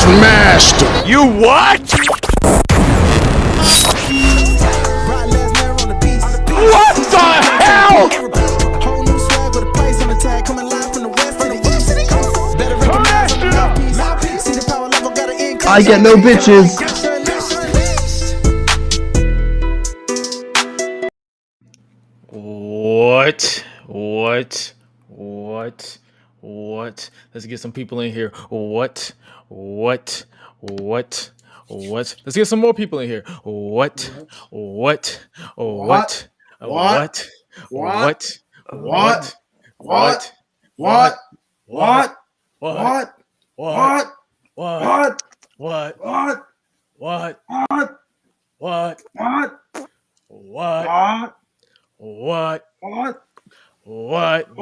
smashed him. You what? What the hell? I get no bitches. What? Let's get some people in here. What? Let's get some more people in here. What? We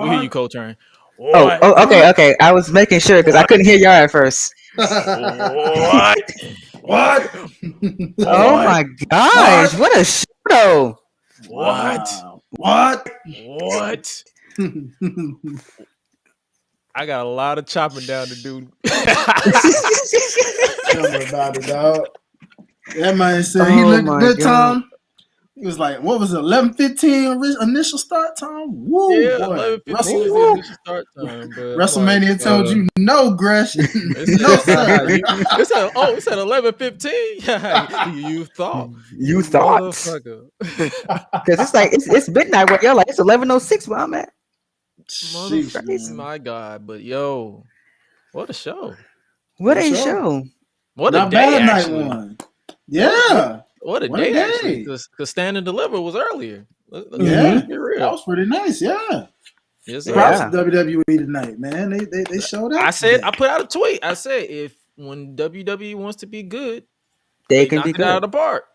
hear you, ColeTrain. Okay. I was making sure because I couldn't hear y'all at first. What? Oh my gosh! What a show! What? I got a lot of chopping down to do. Tell me about it, dog. That man said he looked a good time. He was like, what was it, 11:15 initial start time? Woo, yeah, boy. 11:15 was the initial start time. But WrestleMania told you no, Gresh. No, sir. It's at 11:15. You thought. Because it's like it's midnight where you're like it's 11:06 where I'm at. My God, but yo, what a show! What a show! What a Not day, bad actually. Night one. Yeah. What a day, actually. Because Stand and Deliver was earlier. Let's be real. That was pretty nice. Yeah. Yes, props to WWE tonight, man. They showed up. I put out a tweet. I said when WWE wants to be good, they can knock be it good out of the park.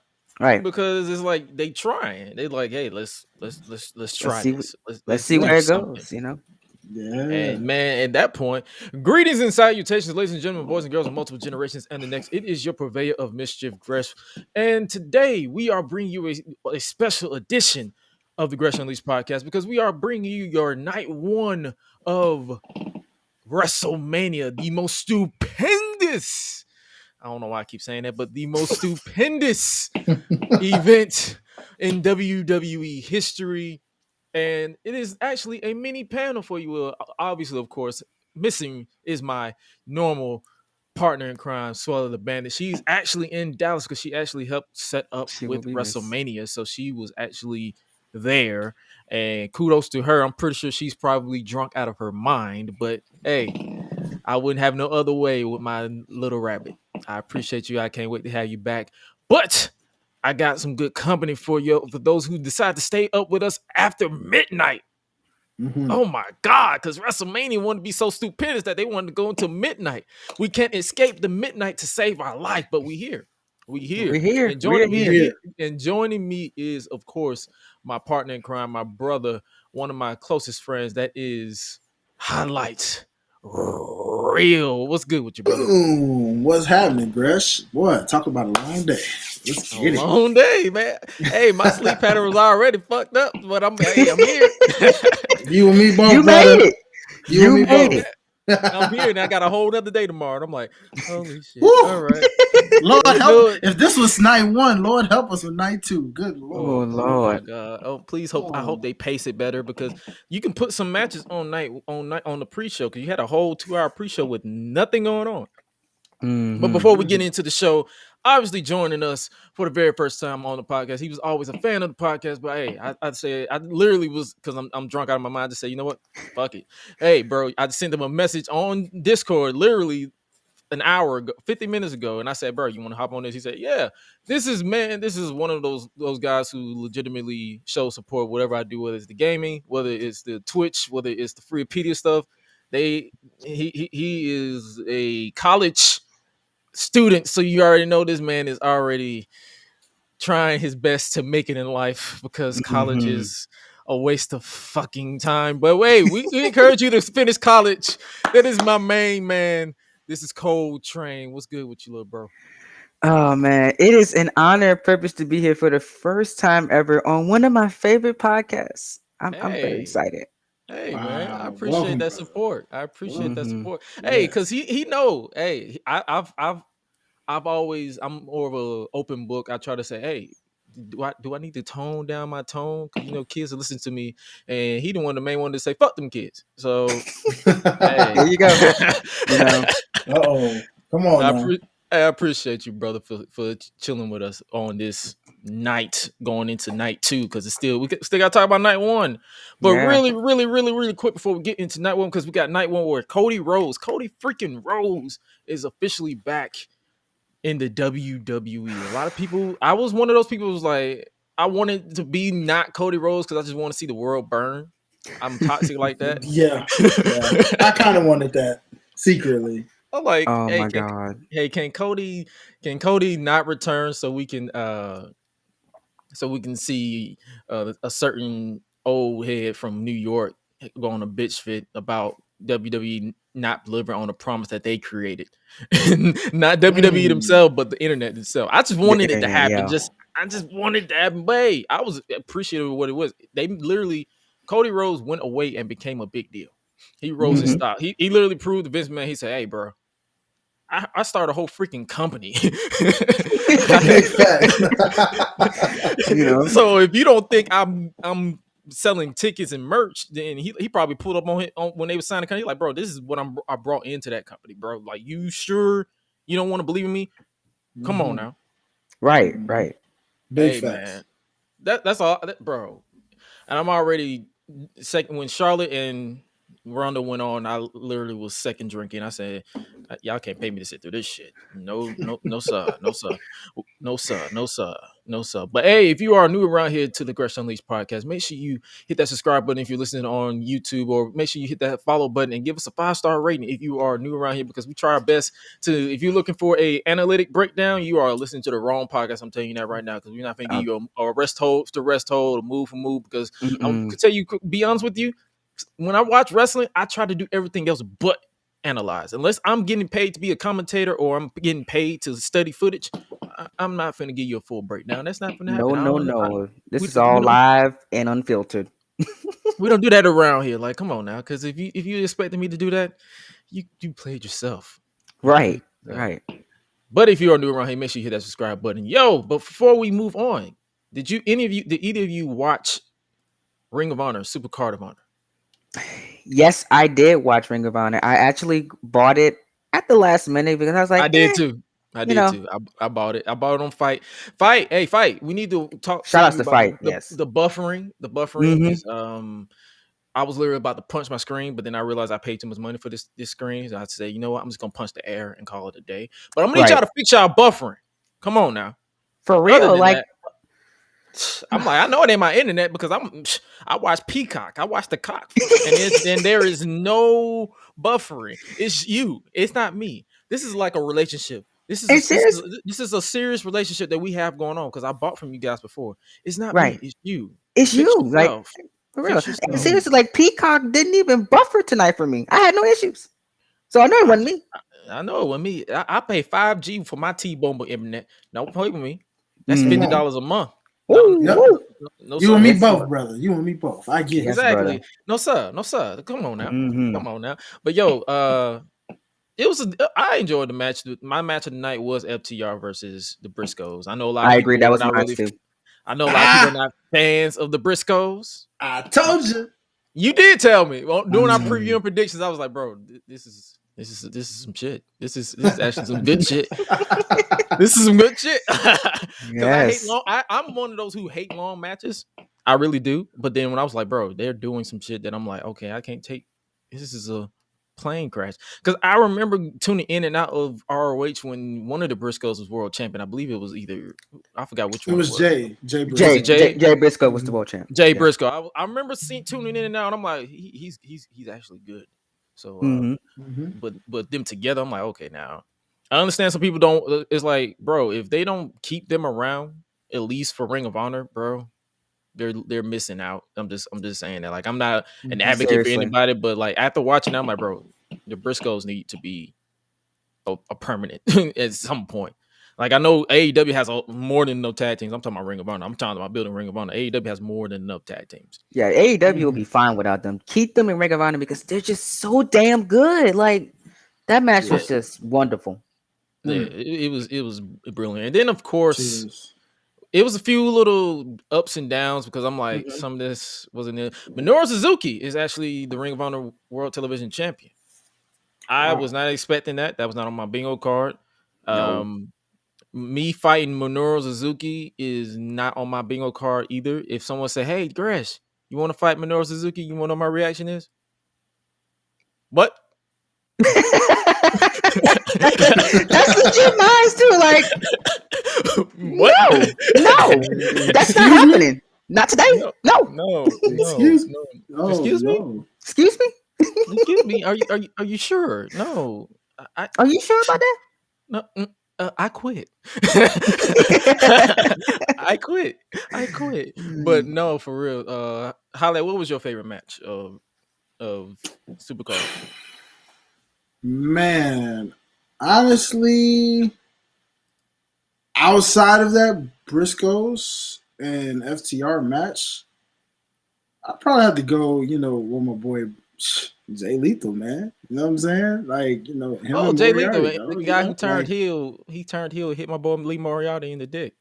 Right. Because it's like they trying. They like, hey, let's try this. Let's see where it goes, you know. Yeah. And man, at that point, greetings and salutations, ladies and gentlemen, boys and girls of multiple generations and the next. It is your purveyor of mischief, Gresh. And today we are bringing you a special edition of the Gresh Unleashed podcast because we are bringing you your night one of WrestleMania, the most stupendous. I don't know why I keep saying that, but the most stupendous event in WWE history. And it is actually a mini panel for you. Obviously, of course, missing is my normal partner in crime, Swallow the Bandit. She's actually in Dallas because she actually helped set up with WrestleMania. So she was actually there. And kudos to her. I'm pretty sure she's probably drunk out of her mind. But hey, I wouldn't have no other way with my little rabbit. I appreciate you. I can't wait to have you back. But I got some good company for you, for those who decide to stay up with us after midnight. Mm-hmm. Oh my God, because WrestleMania wanted to be so stupendous that they wanted to go until midnight. We can't escape the midnight to save our life, but we here. We're here. And joining me is, of course, my partner in crime, my brother, one of my closest friends. That is Hi-Lite Real. What's good with you, brother? Boom. What's happening, Gresh? Boy, talk about a long day. Let's get it. Long day, man. Hey, my sleep pattern was already fucked up, but I'm here. You and me both. You made it. You made it. I'm here and I got a whole other day tomorrow. And I'm like, holy shit. Woo. All right. Lord help. If this was night one, Lord help us with night two. Good Lord. Oh Lord. Oh, God. Oh, please hope. I hope they pace it better because you can put some matches on the pre-show because you had a whole 2-hour pre-show with nothing going on. Mm-hmm. But before we get into the show, obviously joining us for the very first time on the podcast, he was always a fan of the podcast. But hey, I'd say I literally was because I'm drunk out of my mind to say, you know what, fuck it. Hey, bro, I sent him a message on Discord literally an hour ago, 50 minutes ago, and I said, bro, you want to hop on this? He said, yeah. This is one of those guys who legitimately show support whatever I do, whether it's the gaming, whether it's the Twitch, whether it's the Freakin stuff. He is a college student, so you already know this man is already trying his best to make it in life because college is a waste of fucking time. But wait, we encourage you to finish college. That is my main man. This is ColeTrain. What's good with you, little bro? Oh man, it is an honor and privilege to be here for the first time ever on one of my favorite podcasts. I'm very excited. Hey man, I Wow. appreciate Welcome, that brother. support. I appreciate that Mm-hmm. support. Hey, Yes. cause he know. Hey, I've always I'm more of a open book. I try to say, hey, do I need to tone down my tone? Cause kids are listening to me, and he the one the main one to say fuck them kids. So hey, There you go. You know, Uh-oh. Come on I, now. I appreciate you, brother, for chilling with us on this night, going into night 2, because it's still still got to talk about night 1. But yeah, really, really, really, really quick before we get into night 1, because we got night 1 where Cody freaking Rhodes, is officially back in the WWE. A lot of people, I was one of those people who was like, I wanted to be not Cody Rhodes because I just want to see the world burn. I'm toxic like that. Yeah. Yeah. I kind of wanted that secretly. I'm like, oh hey, my god, can Cody not return so we can see a certain old head from New York go on a bitch fit about WWE not delivering on a promise that they created, not WWE Mm. themselves, but the internet itself. I just the wanted it to internet, happen. yeah. I just wanted it to happen. Hey, I was appreciative of what it was. They literally, Cody Rhodes went away and became a big deal. He rose his Mm-hmm. stock. He literally proved to Vince McMahon. He said, "Hey, bro, I started a whole freaking company." Big facts. You know, So if you don't think I'm selling tickets and merch, then he probably pulled up on when they were signing the company. He's like, bro, this is what I brought into that company, bro. Like, you sure you don't want to believe in me? Come on Mhm. now. right, Mhm. right. Big Hey facts. man. That's all bro. And I'm already second when Charlotte and Ronda went on. I literally was second drinking. I said, "Y'all can't pay me to sit through this shit. No, no, no, sir, no, sir, no, sir, no, sir, no, sir." But hey, if you are new around here to the Gresh Unleashed podcast, make sure you hit that subscribe button if you're listening on YouTube, or make sure you hit that follow button and give us a 5-star rating if you are new around here, because we try our best to. If you're looking for a analytic breakdown, you are listening to the wrong podcast. I'm telling you that right now, because we're not going to Uh, give you a rest hold to rest hold, a move for move, because I mm-mm. could tell you, be honest with you, when I watch wrestling, I try to do everything else but analyze. Unless I'm getting paid to be a commentator or I'm getting paid to study footage, I'm not finna give you a full breakdown. That's not gonna No, happen. I no, don't. no. This We, is we all don't live and unfiltered. we don't do that around here. Like, come on now, because if you expected me to do that, you played yourself. You Right, played yourself. right. But if you are new around here, make sure you hit that subscribe button. Yo, but before we move on, did either of you watch Ring of Honor, Super Card of Honor? Yes, I did watch Ring of Honor. I actually bought it at the last minute because I was I like, did too. I you did know, too. I bought it. I bought it on Fight. Fight. Hey, Fight. We need to talk to shout outs you to about Fight. Yes. the buffering. The buffering Mm-hmm. is I was literally about to punch my screen, but then I realized I paid too much money for this screen. So I'd say, you know what? I'm just gonna punch the air and call it a day. But I'm gonna need y'all Right. to fix y'all buffering. Come on now. For Other real. than Like, that, I'm like, I know it ain't my internet because I watch Peacock. I watch the cock, and there is no buffering. It's you. It's not me. This is like a relationship. This is it's serious. this is a serious relationship that we have going on because I bought from you guys before. It's not me. Right. It's you. It's Fix you. Like, yourself. for real. Fix And yourself. seriously, like Peacock didn't even buffer tonight for me. I had no issues. So I know it I wasn't just me. I know it with me. I pay 5G for my T-Mobile internet. Don't play with me. That's Come Mm-hmm. on. $50 a month. No, Ooh, Yep. woo. no, You and sir. me Yes, both, brother. You and me both. I get it. yes, brother. Exactly. No, sir. No, sir. Come on now. Mm-hmm. Come on now. But yo, it was. I enjoyed the match. My match of the night was FTR versus the Briscoes. I know a lot of I agree. people That are was not mine really. too. I know a lot of people are Ah, not fans of the Briscoes. I told you. You did tell me. Well, I during our told preview you. and predictions, I was like, bro, this is some shit. This is actually some good shit. This is some good shit. Because I hate Yes. long. I'm one of those who hate long matches. I really do. But then when I was like, bro, they're doing some shit that I'm like, okay, I can't take. This is a plane crash. Because I remember tuning in and out of ROH when one of the Briscoes was world champion. I believe it was either I forgot which It one it was was. Jay Was Jay, it Briscoe. Jay, Jay? Jay Briscoe was the Mhm. world champ. Jay Yes. Briscoe. I remember tuning in and out. And I'm like, he's actually good. So Mm-hmm. Mhm. but them together, I'm like, okay, now I understand some people don't. It's like, bro, if they don't keep them around at least for Ring of Honor, bro, they're missing out. I'm just saying that. Like, I'm not an Mhm. advocate for Seriously. anybody, but like after watching that, I'm like, bro, the Briscoes need to be a permanent at some point. Like I know AEW has more than enough tag teams. I'm talking about Ring of Honor. I'm talking about building Ring of Honor. AEW has more than enough tag teams. Yeah, AEW will be fine without them. Keep them in Ring of Honor because they're just so damn good. Like that match was just wonderful. Yeah, it was brilliant. And then of course, Cheers. it was a few little ups and downs because I'm like, some of this wasn't it. Minoru Suzuki is actually the Ring of Honor World Television Champion. I was not expecting that. That was not on my bingo card. No. Me fighting Minoru Suzuki is not on my bingo card either. If someone say, "Hey, Gresh, you want to fight Minoru Suzuki?" You want to know my reaction is? What? That's legit mine too. Like, what? No, that's not happening. Not today. No. Excuse me. Excuse me. Excuse me. Are you sure? No. Are you sure about that? No. I quit. I quit. But no, for real. Hi-Lite, what was your favorite match of Supercard? Man, honestly, outside of that Briscoes and FTR match, I probably have to go, with my boy Jay Lethal, man. You know what I'm saying? Like, him and Jay Moriarty, Lethal, the guy who turned like, heel. He turned heel, hit my boy Lee Moriarty in the dick.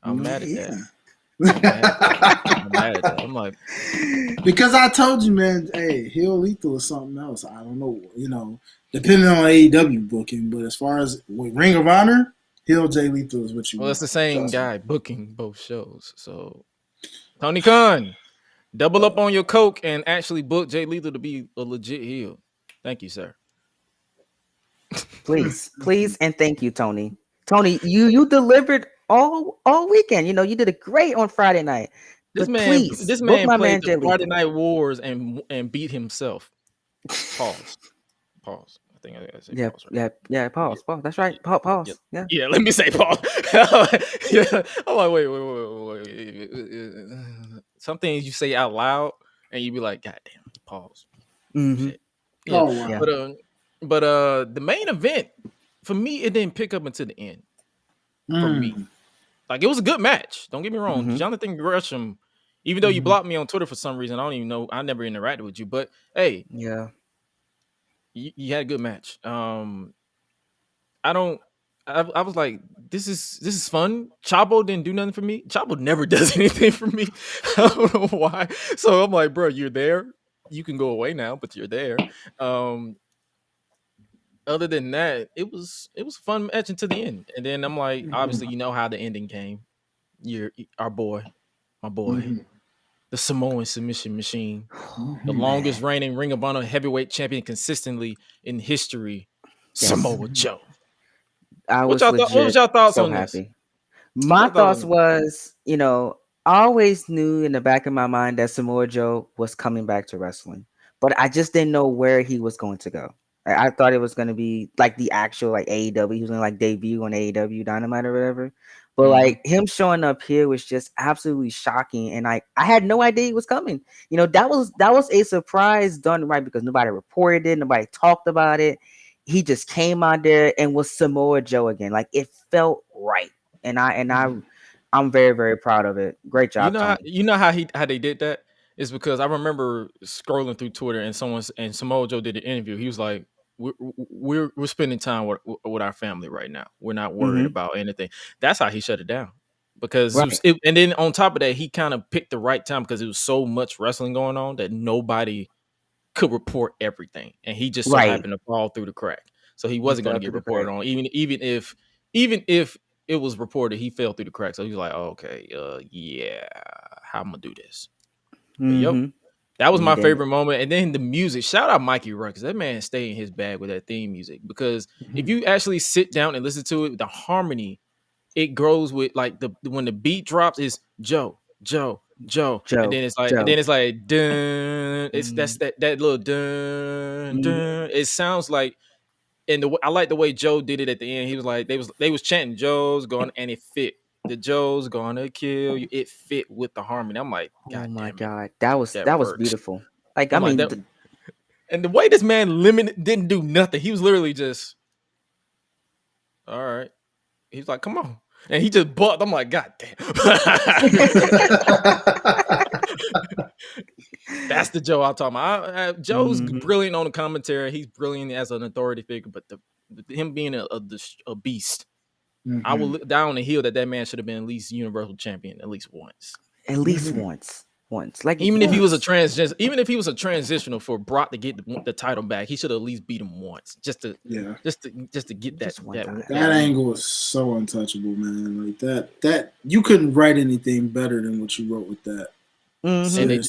I'm mad at that. I'm mad at that. I'm like, because I told you, man. Hey, heel Lethal is something else. I don't know, depending on AEW booking, but as far as with Ring of Honor, heel Jay Lethal is what you. Well, it's the same guy booking both shows. So, Tony Khan, double up on your coke and actually book Jay Lethal to be a legit heel. Thank you, sir. Please, and thank you, Tony. Tony, you delivered all weekend. You did a great on Friday night. This man played the Friday Night Wars and beat himself. Pause. I think I gotta say pause. Right? Pause. That's right. Pause. Yep. Yeah. Let me say pause. Yeah. I'm like, wait. Some things you say out loud and you be like, God damn, pause. Mm-hmm. Yeah. Oh wow. But the main event for me, it didn't pick up until the end. For me, like it was a good match. Don't get me wrong, Jonathan Gresham. Even though you blocked me on Twitter for some reason, I don't even know. I never interacted with you, but hey, yeah, you had a good match. I was like, this is fun. Chavo didn't do nothing for me. Chavo never does anything for me. I don't know why. So I'm like, bro, you're there. You can go away now, but you're there. Other than that, it was a fun match until the end. And then I'm like, obviously, you know how the ending came. You're my boy, the Samoan submission machine, the longest reigning Ring of Honor heavyweight champion consistently in history, Samoa Joe. What was your thoughts on happy. this? My thoughts was, I always knew in the back of my mind that Samoa Joe was coming back to wrestling, but I just didn't know where he was going to go. I thought it was going to be like the actual like AEW. He was going to like debut on AEW Dynamite or whatever. But like him showing up here was just absolutely shocking, and I had no idea he was coming. That was a surprise done right because nobody reported it, nobody talked about it. He just came out there and was Samoa Joe again. Like it felt right, and I'm very, very proud of it. Great job, Tony. You know how they did that? It's because I remember scrolling through Twitter and Samoa Joe did an interview. He was like, we're spending time with our family right now. We're not worried about anything. That's how he shut it down. Because and then on top of that, he kind of picked the right time because it was so much wrestling going on that nobody could report everything, and he just so happened to fall through the crack. So he wasn't going to get reported on, even if it was reported, he fell through the crack. So he was like, oh, okay, yeah, how I'm gonna do this? Yep. That was my favorite moment. And then the music. Shout out Mikey Ruck, because that man stayed in his bag with that theme music. Because if you actually sit down and listen to it, the harmony, it grows with like when the beat drops is Joe. And then it's like dun. That's that little dun dun. It sounds like, and I like the way Joe did it at the end. He was like, they was chanting Joe's going, and it fit. The Joe's gonna kill you. It fit with the harmony. I'm like, God, oh my God, that was beautiful. Like, I mean, and the way this man didn't do nothing. He was literally just, all right. he's like, come on. And he just bucked. I'm like, God damn. That's the Joe I'm talking about. Joe's brilliant on the commentary. He's brilliant as an authority figure, but him being a beast, I will look down the hill that man should have been at least Universal Champion at least once. At least once. Like even if he was a transitional for Brock to get the title back, he should have at least beat him once, just to get that angle was so untouchable, man. Like that you couldn't write anything better than what you wrote with that. And they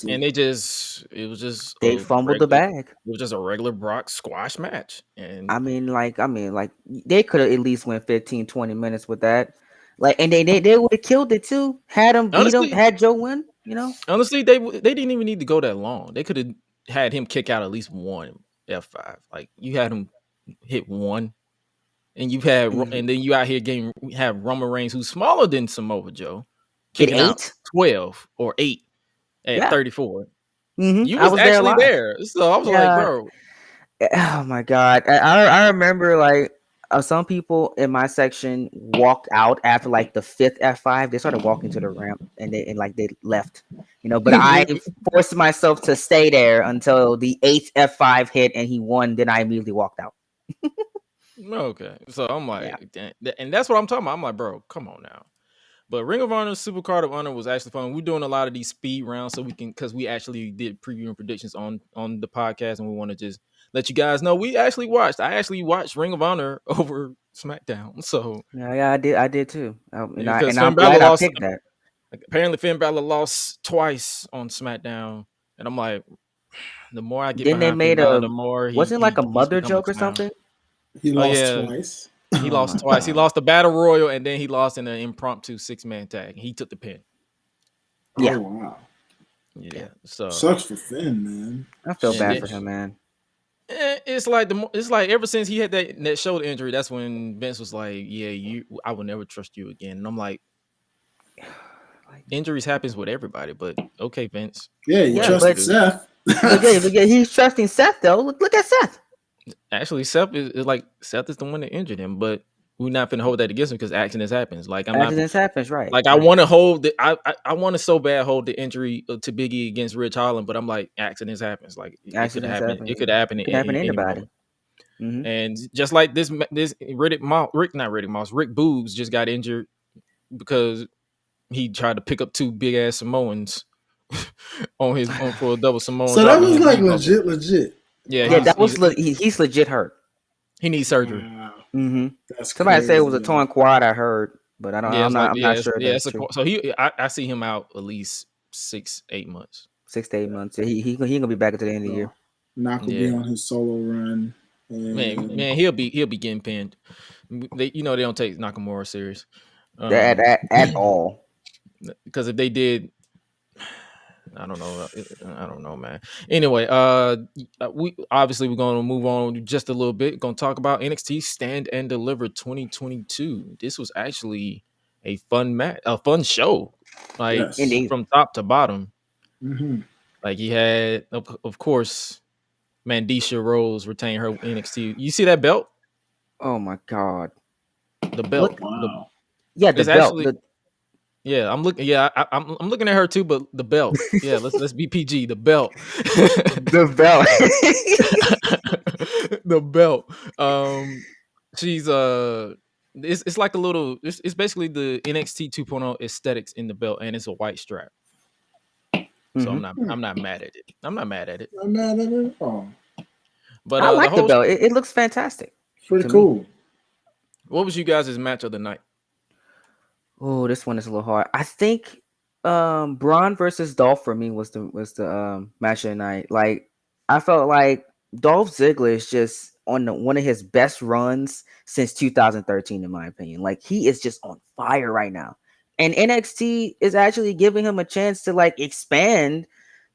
fumbled the bag. It was just a regular Brock squash match. And I mean, they could have at least went 15-20 minutes with that. Like, and they would have killed it too. Had him beat him, had Joe win. You know, honestly, they didn't even need to go that long. They could have had him kick out at least one F5. Like, you had him hit one, and you've had, and then you out here have Roman Reigns, who's smaller than Samoa Joe, kicking out 12 or 8 at 34. You was actually there, so I was like, bro. Oh my God, I remember like. Some people in my section walked out after like the 5th F5. They started walking to the ramp and they left, you know. But I forced myself to stay there until the 8th F5 hit and he won. Then I immediately walked out. Okay, so I'm like, and that's what I'm talking about. I'm like, bro, come on now. But Ring of Honor Supercard of Honor was actually fun. We're doing a lot of these speed rounds so because we actually did preview and predictions on the podcast, and we want to just let you guys know I actually watched Ring of Honor over SmackDown. So yeah, I did too. I'm glad I picked that. Apparently, Finn Balor lost twice on SmackDown, and I'm like, the more I get behind Finn Balor, the more wasn't like a mother joke or something. He lost twice. He lost twice. He lost the Battle Royal, and then he lost in an impromptu 6-man tag. He took the pin. Yeah. Oh, wow. Yeah. So sucks for Finn, man. I feel bad for him, man. It's like ever since he had that shoulder injury, that's when Vince was like, "Yeah, I will never trust you again." And I'm like, injuries happens with everybody, but okay, Vince. Yeah, you trusted Seth. He's trusting Seth though. Look at Seth. Actually, Seth is the one that injured him, but we're not gonna hold that against him because accidents happens. Like accidents happens, right? Like I want to hold I want to so bad hold the injury to Biggie against Ridge Holland, but I'm like, accidents happens. Like it could happen. It could happen. It could happen to anybody. And just like this Rick Boogs just got injured because he tried to pick up 2 big ass Samoans for a double Samoan. So that was like legit. Yeah, that was he's legit hurt. He needs surgery. Wow. Somebody said it was a torn quad. I heard, but I don't. I'm not sure. Yeah, so I see him out at least 6-8 months. 6 to 8 months. He gonna be back at the end of the year. Knock will be on his solo run. Man, he'll be getting pinned. They don't take Nakamura serious at all. Because if they did, I don't know, man. Anyway, we're going to move on just a little bit. Going to talk about NXT Stand and Deliver 2022. This was actually a fun match, a fun show, like from top to bottom. Like he had, of course, Mandisha Rose retain her NXT. You see that belt? Oh my God, the belt. Wow. The belt. Actually, yeah, I'm looking. Yeah, I'm looking at her too, but the belt. Yeah, let's be PG. The belt. The belt. The belt. She's it's like a little. It's basically the NXT 2.0 aesthetics in the belt, and it's a white strap. So I'm not mad at it. I'm not mad at it. I'm not mad at it at all. But I like the belt. It looks fantastic. Pretty cool. Me. What was you guys' match of the night? Oh, this one is a little hard. I think Braun versus Dolph for me was the match of the night. Like I felt like Dolph Ziggler is just on one of his best runs since 2013, in my opinion. Like he is just on fire right now, and NXT is actually giving him a chance to like expand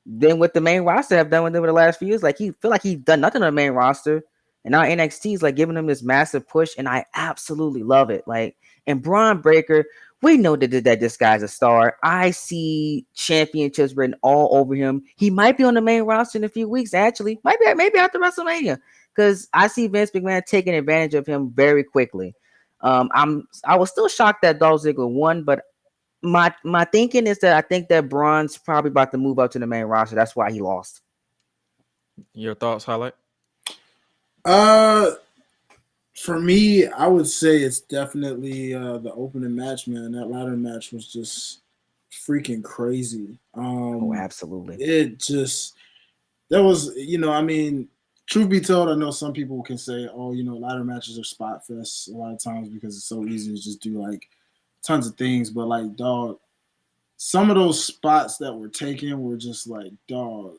than what the main roster have done with him over the last few years. Like he feel like he's done nothing on the main roster, and now NXT is like giving him this massive push, and I absolutely love it. Like and Braun Breaker. We know that this guy's a star. I see championships written all over him. He might be on the main roster in a few weeks, actually. Maybe after WrestleMania. Because I see Vince McMahon taking advantage of him very quickly. I was still shocked that Dolph Ziggler won, but my thinking is that I think that Braun's probably about to move up to the main roster. That's why he lost. Your thoughts, Hi-Lite? For me, I would say it's definitely the opening match, man. That ladder match was just freaking crazy. Oh, absolutely. It just that was, I mean, truth be told, I know some people can say, oh, ladder matches are spot fests a lot of times because it's so easy to just do like tons of things. But like, dog, some of those spots that were taken were just like, dog,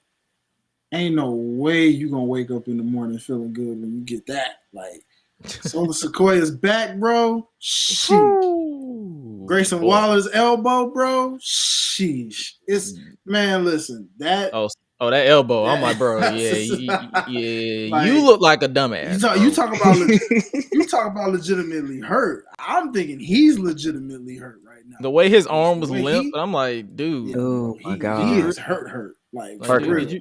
ain't no way you gonna wake up in the morning feeling good when you get that. Like, Solar Sequoia's back, bro. Sheesh. Grayson Waller's elbow, bro. Sheesh. It's, man, listen, that. Oh, that elbow. I'm like, bro, yeah, like, you look like a dumbass. You talk about legitimately hurt. I'm thinking he's legitimately hurt right now. The way his arm was limp, I'm like, dude. Oh my god, he is hurt. Like dude,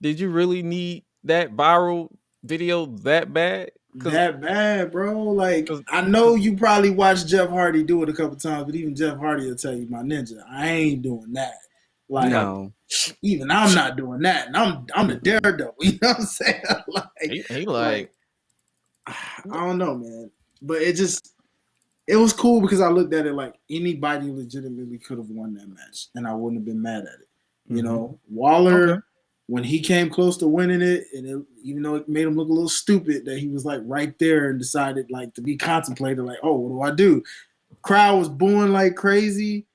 did you really need that viral video that bad? That bad, bro. Like, I know you probably watched Jeff Hardy do it a couple times, but even Jeff Hardy will tell you, my ninja, I ain't doing that. Like, no. Even I'm not doing that, and I'm the daredevil. You know what I'm saying? Like, he like, I don't know, man. But it was cool because I looked at it like anybody legitimately could have won that match, and I wouldn't have been mad at it. You know, Waller, when he came close to winning it, and even though it made him look a little stupid, that he was like right there and decided like to be contemplated, like, oh, what do? Crowd was booing like crazy.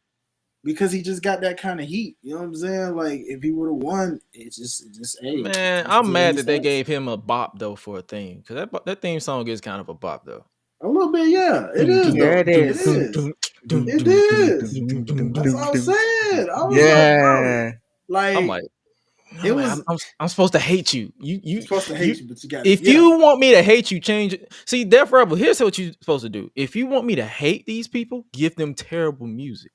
Because he just got that kind of heat, you know what I'm saying? Like, if he would have won, it's just hey. Man, I'm mad that they gave him a bop though for a theme, because that theme song is kind of a bop though. A little bit, yeah, it is. Yeah, it is. It is. That's all I'm saying. I was like, I'm like, it was. I'm supposed to hate you. You supposed to hate you, but you got. If you want me to hate you, change it. See, Death Rebel. Here's what you're supposed to do. If you want me to hate these people, give them terrible music.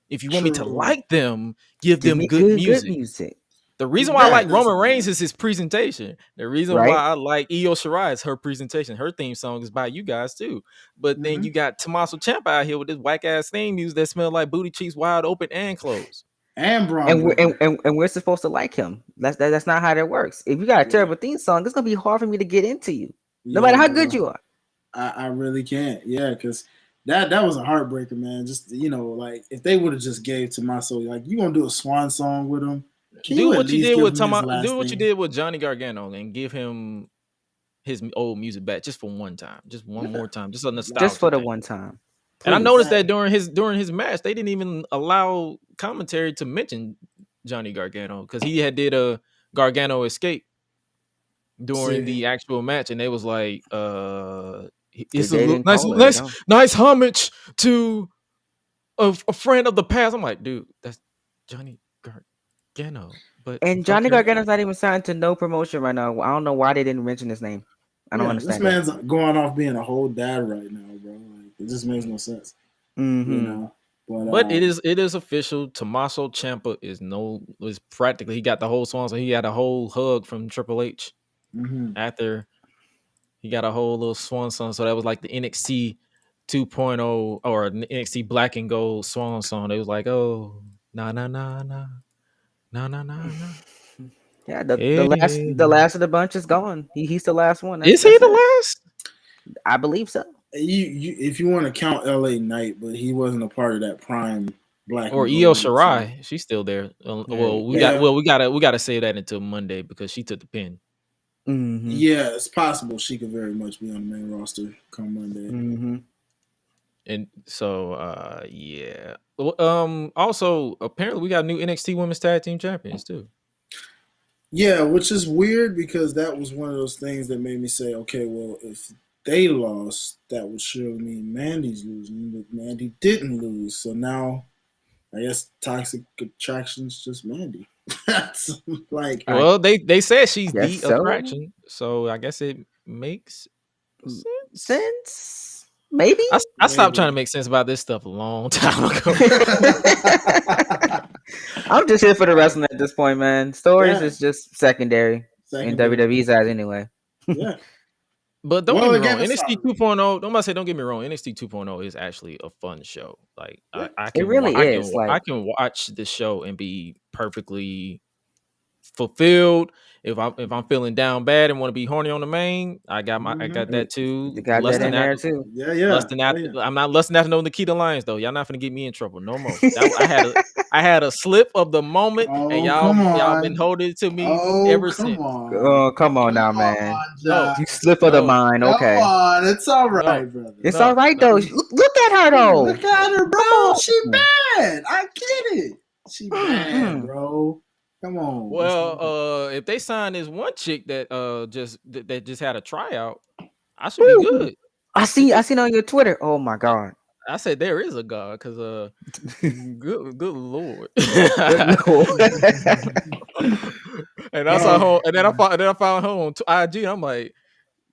If you want me to like them, give them good music. The reason why I like Roman Reigns is his presentation. The reason why I like Io Shirai is her presentation. Her theme song is by you guys too. But then you got Tommaso Ciampa out here with this whack ass theme music that smells like booty cheeks wide open and closed. And Braun. And we're supposed to like him. That's not how that works. If you got a terrible theme song, it's gonna be hard for me to get into you, no matter how good you are. I really can't. Yeah, because. That was a heartbreaker, man. Just, like, if they would have just gave Tommaso, like, you gonna do a swan song with him? Do what you did with Tommaso. Do what you did with Johnny Gargano and give him his old music back just for one time, just one more time, just a nostalgia. Just for the one time. And I noticed that during his match, they didn't even allow commentary to mention Johnny Gargano because he had did a Gargano escape during the actual match, and they was like, it's a nice homage to a friend of the past. I'm like, dude, that's Johnny Gargano. And Johnny Gargano's not even signed to no promotion right now. I don't know why they didn't mention his name. I don't understand. This man's going off being a whole dad right now, bro. Like, it just makes no sense. But it is official. Tommaso Ciampa is practically, he got the whole song, so he had a whole hug from Triple H after. He got a whole little swan song. So that was like the NXT 2.0 or NXT Black and Gold swan song. It was like, oh, nah. Yeah, the last of the bunch is gone. He's the last one. Is he the last? I believe so. You if you want to count LA Knight, but he wasn't a part of that prime Black or Io Shirai. She's still there. We gotta save that until Monday because she took the pin. Yeah, it's possible she could very much be on the main roster come Monday. And so, also, apparently, we got new NXT Women's Tag Team Champions too. Yeah, which is weird because that was one of those things that made me say, okay, well, if they lost, that would surely mean Mandy's losing, but Mandy didn't lose. So now, I guess Toxic Attraction's just Mandy. That's like, well, they said she's the attraction, so I guess it makes sense. Maybe I stopped trying to make sense about this stuff a long time ago. I'm just here for the wrestling at this point, man. Stories is just secondary in WWE's eyes anyway. Yeah. But don't Well, get me again, wrong, it's NXT not. 2.0. Don't get me wrong. NXT 2.0 is actually a fun show. Like Yeah. It really is. I Like, can watch the show and be perfectly fulfilled. If I'm feeling down bad and want to be horny on the main, I got that too. you got that in there too. Lusting after. I'm not lusting after no Nikita Lyons though. Y'all not gonna get me in trouble no more. I had a slip of the moment, and Oh, y'all come been on. holding it to me Oh, ever come since. on. Oh, come on Come now, man. on, No, John. You slip of the no, mind. Come Okay. on. It's all right, no, brother. It's all no, right no. though. Look at her though. Look at her, bro. Come She on. bad. I get it. She bad, bro. Come on. Well, if they sign this one chick that just had a tryout, I should be Woo. good. I seen on your Twitter. Oh my God. I said there is a God, because good Lord. Good Lord. And I saw her, and then I found her on IG. I'm like,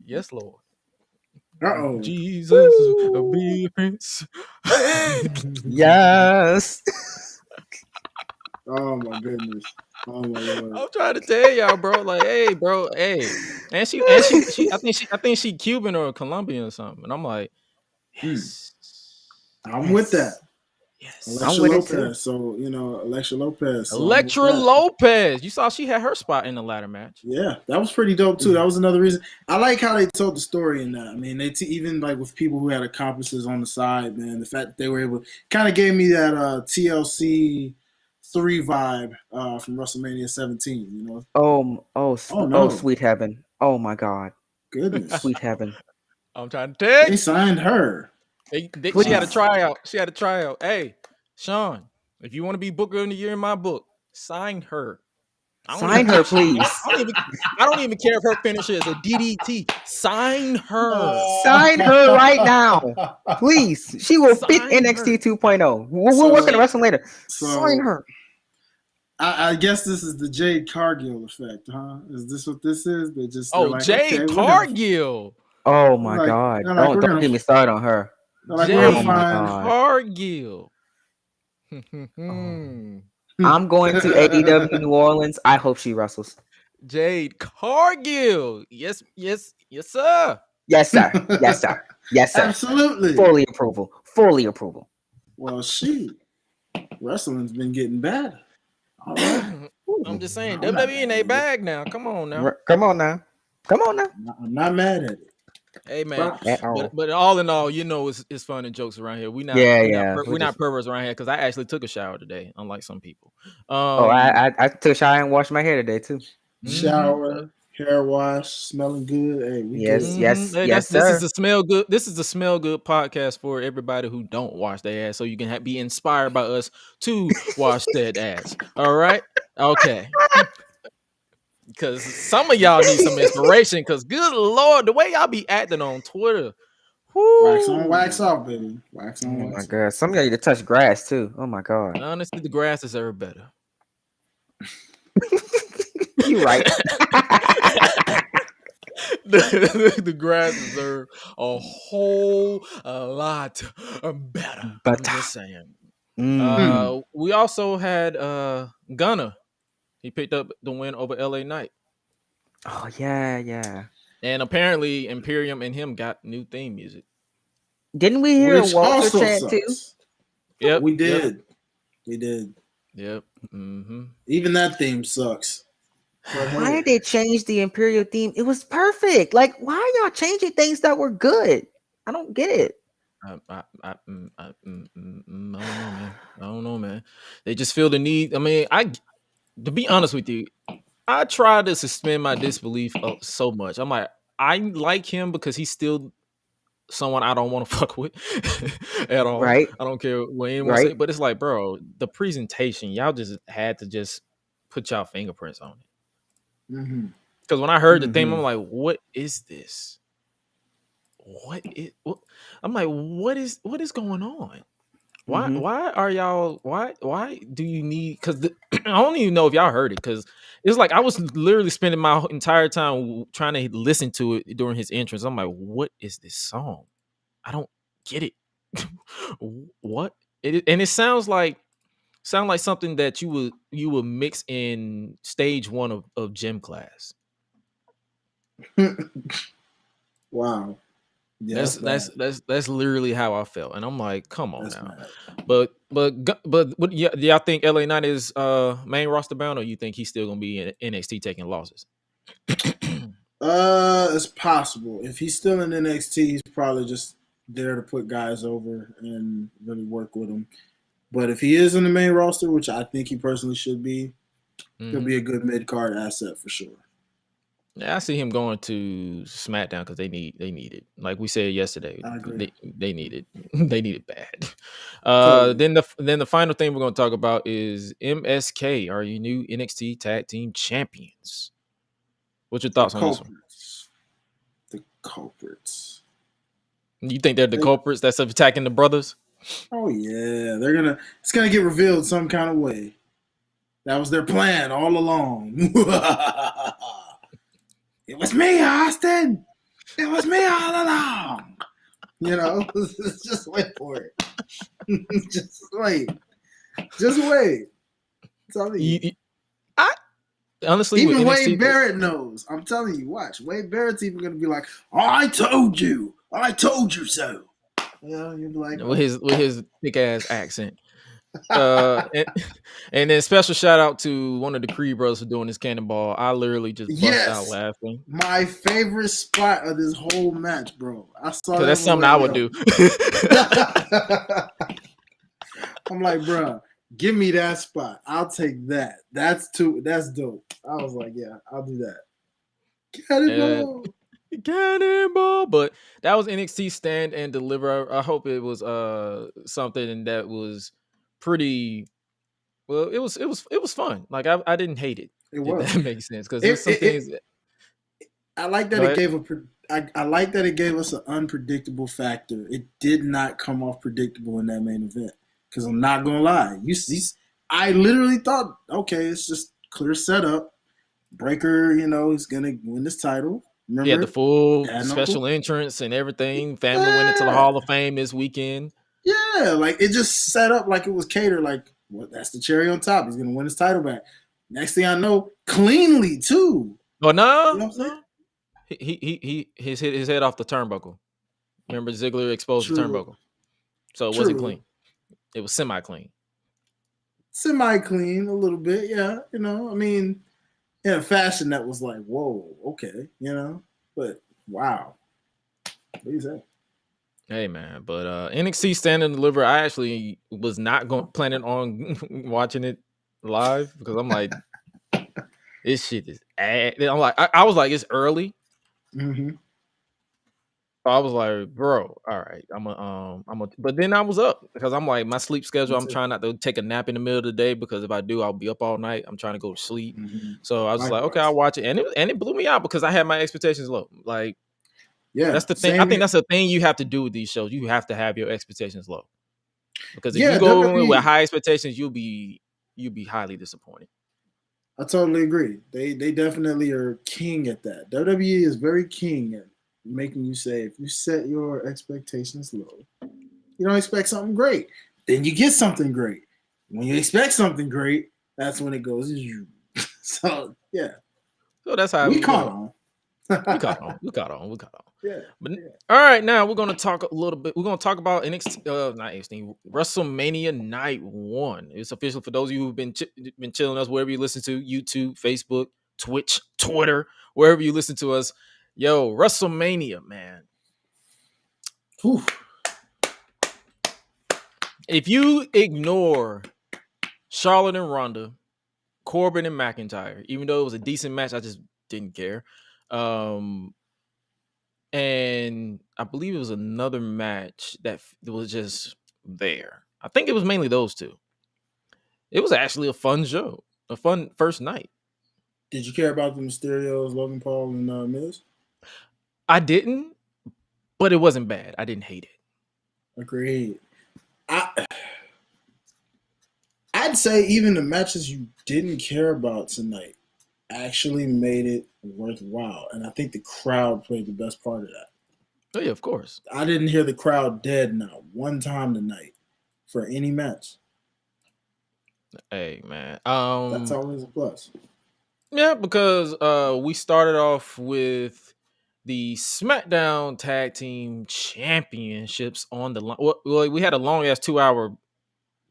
yes, Lord. Uh-oh. Jesus, be a prince. Yes. Oh my goodness. Oh my Lord. I'm trying to tell y'all, bro. Like, hey, bro, hey. And she I think she Cuban or Colombian or something. And I'm like, yes. I'm with that. Yes. I'm Alexia with it too. Lopez. So, Alexia Lopez. So I'm with Electra that. Lopez. You saw she had her spot in the ladder match. Yeah, that was pretty dope too. That was another reason. I like how they told the story in that. I mean, they even like with people who had accomplices on the side, man. The fact that they were able kind of gave me that TLC 3 vibe from WrestleMania 17. Oh, sweet heaven. Oh my God. Goodness, Sweet heaven. I'm trying to tell they you. signed her. She had a tryout. Hey, Sean, if you want to be Booker of the Year in my book, sign her. Sign her, please. I don't even care if her finisher is a DDT. Sign her. Sign her right now. Please. She will fit Sign NXT 2.0. We'll So- work on the wrestling later. So Sign her. I guess this is the Jade Cargill effect, huh? Is this what this is? They're like, Jade okay, Cargill. Oh my Like- God. they're like, we're Don't gonna- get me started on her. like, Jade we're gonna find. Cargill. I'm going to AEW New Orleans. I hope she wrestles. Jade Cargill. Yes, sir. Yes, sir. Yes, sir. Yes, sir. Absolutely. Fully approval. Fully approval. Well, wrestling's been getting bad. All right. I'm just saying, I'm not WWE in mad a at it. bag now. Come on now. Come on now. I'm not mad at it. Hey man, At all. but all in all, it's fun and jokes around here. We're not perverts around here, because I actually took a shower today, unlike some people. I took a shower and washed my hair today too. Shower, hair wash, smelling good. Hey, we Yes, good. yes, Hey, yes, this sir. is the smell good. This is the smell good podcast for everybody who don't wash their ass, so you can be inspired by us to wash that ass. All right, okay. Because some of y'all need some inspiration. Because good Lord, the way y'all be acting on Twitter. Wax on, wax off, baby. Wax on, Oh my wax off. God. Some of y'all need to touch grass too. Oh my God. Honestly, the grass deserve better. You're right. the grass deserve a whole lot better. I'm just saying. We also had Gunna. He picked up the win over LA Knight. Oh yeah. And apparently Imperium and him got new theme music. Didn't we hear Which Walter also chant sucks. too? Yep. We did. We did. Yep. Mm-hmm. Even that theme sucks. But Why hey, did they change the Imperial theme? It was perfect. Like, why are y'all changing things that were good? I don't get it. I don't know, man. They just feel the need. I mean, to be honest with you, I try to suspend my disbelief so much. I'm like, I like him because he's still someone I don't want to fuck with at all. Right. I don't care what anyone say, but it's like, bro, the presentation, y'all just had to just put y'all fingerprints on it. Because when I heard the theme, I'm like, what is this? I'm like, what is going on? Why are y'all why do you need, because I don't even know if y'all heard it, because it's like I was literally spending my entire time trying to listen to it during his entrance. I'm like, what is this song? I don't get it. What and it sounds like something that you would mix in stage 1 of gym class. Wow. Yeah, That's literally how I felt, and I'm like, come on that's now. mad. But what? Yeah, y'all think LA Knight is main roster bound, or you think he's still gonna be in NXT taking losses? It's possible. If he's still in NXT, he's probably just there to put guys over and really work with them. But if he is in the main roster, which I think he personally should be, he'll be a good mid card asset for sure. Yeah, I see him going to SmackDown because they need it. Like we said yesterday, I agree. they need it. They need it bad. Totally. Then the final thing we're going to talk about is MSK. Are you new NXT Tag Team Champions? What's your The thoughts on this one? culprits. The culprits. You think they're the culprits that's attacking the brothers? Oh yeah, it's gonna get revealed some kind of way. That was their plan all along. It was me, Austin. It was me all along. You know, just wait for it. Just wait. Just wait. I honestly, even with Wade NXT, Barrett knows. I'm telling you, watch. Wade Barrett's even gonna be like, "I told you so." You know, you'll be like, with his thick ass accent. And then special shout out to one of the Creed brothers for doing this cannonball. I literally just bust out laughing. My favorite spot of this whole match, bro. I saw that. That's something I would do. I'm like, bro, give me that spot. I'll take that. That's dope. I was like, yeah, I'll do that. Cannonball. But that was NXT Stand and Deliver. I hope it was something that was pretty. Well, it was fun. Like I didn't hate it. It was. That makes sense because there's some things. I like that I like that it gave us an unpredictable factor. It did not come off predictable in that main event. Because I'm not gonna lie, I literally thought, okay, it's just clear setup. Breaker, he's gonna win this title. Remember? Yeah, the full special entrance and everything. Family went into the Hall of Fame this weekend. Yeah, like it just set up like it was catered. Like, well, that's the cherry on top. He's gonna win his title back. Next thing I know, cleanly too. Oh no, you know what I'm saying? He hit his head off the turnbuckle. Remember, Ziggler exposed the turnbuckle, so it wasn't clean. It was semi-clean. Semi-clean, a little bit, yeah. I mean, in a fashion that was like, whoa, okay, But wow, what do you say? Hey man, but NXT Stand and Deliver, I actually was not planning on watching it live because I'm like, this shit is. I'm like, I was like, it's early. Mm-hmm. I was like, bro, all right, but then I was up because I'm like, my sleep schedule, I'm trying not to take a nap in the middle of the day because if I do, I'll be up all night. I'm trying to go to sleep. Mm-hmm. So I was like, okay, I'll watch it. And it blew me out because I had my expectations low. Like, yeah, that's the thing. I think that's the thing you have to do with these shows. You have to have your expectations low. Because if you go WWE, with high expectations, you'll be highly disappointed. I totally agree. They definitely are king at that. WWE is very king at making you say, if you set your expectations low, you don't expect something great. Then you get something great. When you expect something great, that's when it goes. So yeah. So that's how we caught on. We caught on. Yeah. But all right, now we're gonna talk a little bit. We're gonna talk about WrestleMania Night 1. It's official for those of you who've been chilling us wherever you listen to, YouTube, Facebook, Twitch, Twitter, wherever you listen to us. Yo, WrestleMania, man. Whew. If you ignore Charlotte and Ronda, Corbin and McIntyre, even though it was a decent match, I just didn't care. And I believe it was another match that was just there. I think it was mainly those two. It was actually a fun show, a fun first night. Did you care about the Mysterios, Logan Paul, and Miz? I didn't, but it wasn't bad. I didn't hate it. Agreed. I'd say even the matches you didn't care about tonight actually made it worthwhile. And I think the crowd played the best part of that. Oh, yeah, of course. I didn't hear the crowd dead not one time tonight for any match. Hey, man. That's always a plus. Yeah, because we started off with the SmackDown Tag Team Championships on the line. Well, we had a long ass 2-hour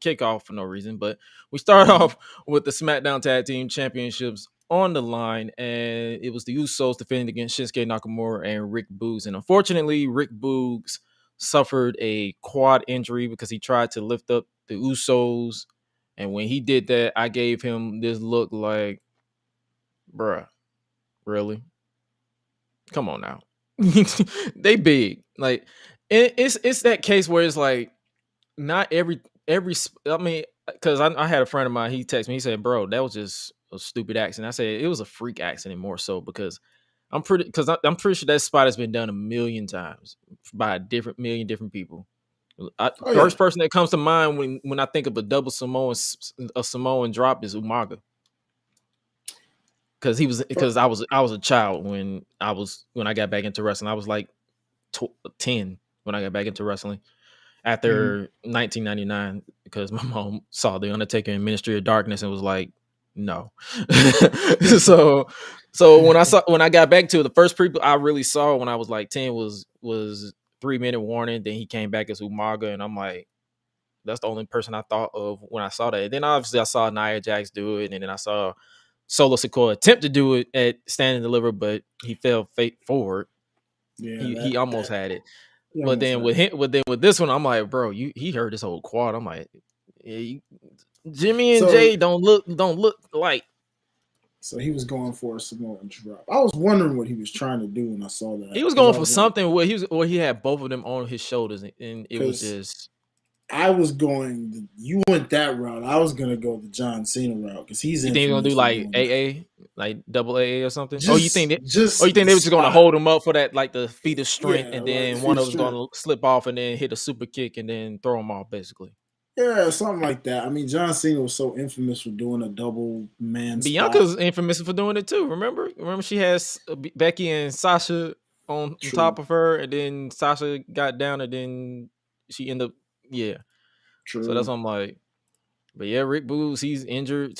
kickoff for no reason, but we start off with the SmackDown Tag Team Championships on the line, and it was the Usos defending against Shinsuke Nakamura and Rick Boogs. And unfortunately, Rick Boogs suffered a quad injury because he tried to lift up the Usos, and when he did that, I gave him this look like, bruh, really? Come on now. They big. Like, it's that case where it's like not every I mean, because I had a friend of mine, he texted me, he said, bro, that was just a stupid accident. I said it was a freak accident more so because I'm pretty sure that spot has been done a million times by a million different people. First person that comes to mind when I think of a double Samoan drop is Umaga. Because I was a child when I got back into wrestling. I was like 10 when I got back into wrestling after 1999 because my mom saw The Undertaker in Ministry of Darkness and was like, no. so when I got back to it, the first people I really saw when I was like 10 was 3-Minute Warning. Then he came back as Umaga, and I'm like, that's the only person I thought of when I saw that. And then obviously I saw Nia Jax do it, and then I saw Solo Sikoa attempt to do it at Stand and Deliver, but he fell forward. Yeah, he almost had it. But then with this one, I'm like, bro, he hurt his whole quad. I'm like, yeah, Jimmy and Jay don't look like. So he was going for a Samoan drop. I was wondering what he was trying to do when I saw that. He was going for something where he had both of them on his shoulders, and it was just. I was going. You went that route. I was gonna go the John Cena route because he's. You think he's gonna do like AA, like double AA or something? You think they were just gonna hold him up for that, like the feat of strength, and then one of them's gonna slip off and then hit a super kick and then throw him off, basically. Yeah, something like that. I mean, John Cena was so infamous for doing a double man. Bianca's infamous for doing it too. Remember she has Becky and Sasha on top of her, and then Sasha got down, and then she ended up, yeah. True. So that's what I'm like. But yeah, Rick Boogs, he's injured.